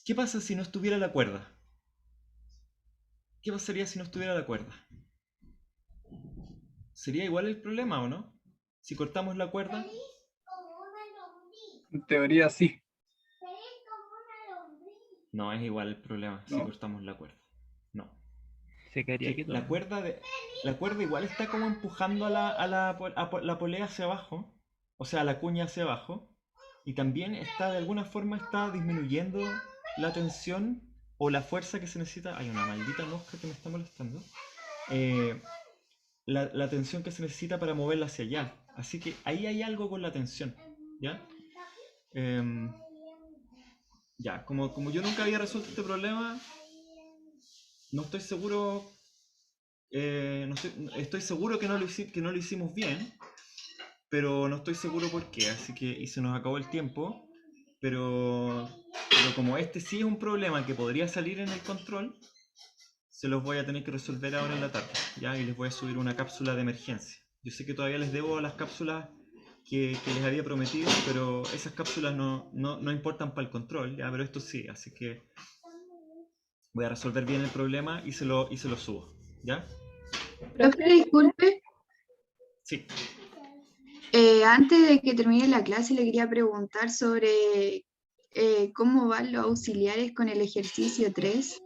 ¿Qué pasa si no estuviera la cuerda? ¿Qué pasaría si no estuviera la cuerda? ¿Sería igual el problema o no? Si cortamos la cuerda. En teoría sí. No es igual el problema si ¿No? cortamos la cuerda. No. Se quedaría Que quieto. la cuerda igual está como empujando a la polea hacia abajo, o sea, a la cuña hacia abajo, y también está de alguna forma está disminuyendo la tensión o la fuerza que se necesita. Hay una maldita mosca que me está molestando. La tensión que se necesita para moverla hacia allá. Así que ahí hay algo con la tensión, ¿ya? Ya, como yo nunca había resuelto este problema, no estoy seguro. Estoy seguro que no lo hicimos bien, pero no estoy seguro por qué. Así que y se nos acabó el tiempo. Pero como este sí es un problema que podría salir en el control, se los voy a tener que resolver ahora en la tarde, ¿ya? Y les voy a subir una cápsula de emergencia. Yo sé que todavía les debo las cápsulas que les había prometido, pero esas cápsulas no importan para el control, ¿ya? Pero esto sí, así que voy a resolver bien el problema y se lo subo, ¿ya? Profe, disculpe, Sí. antes de que termine la clase le quería preguntar sobre cómo van los auxiliares con el ejercicio 3.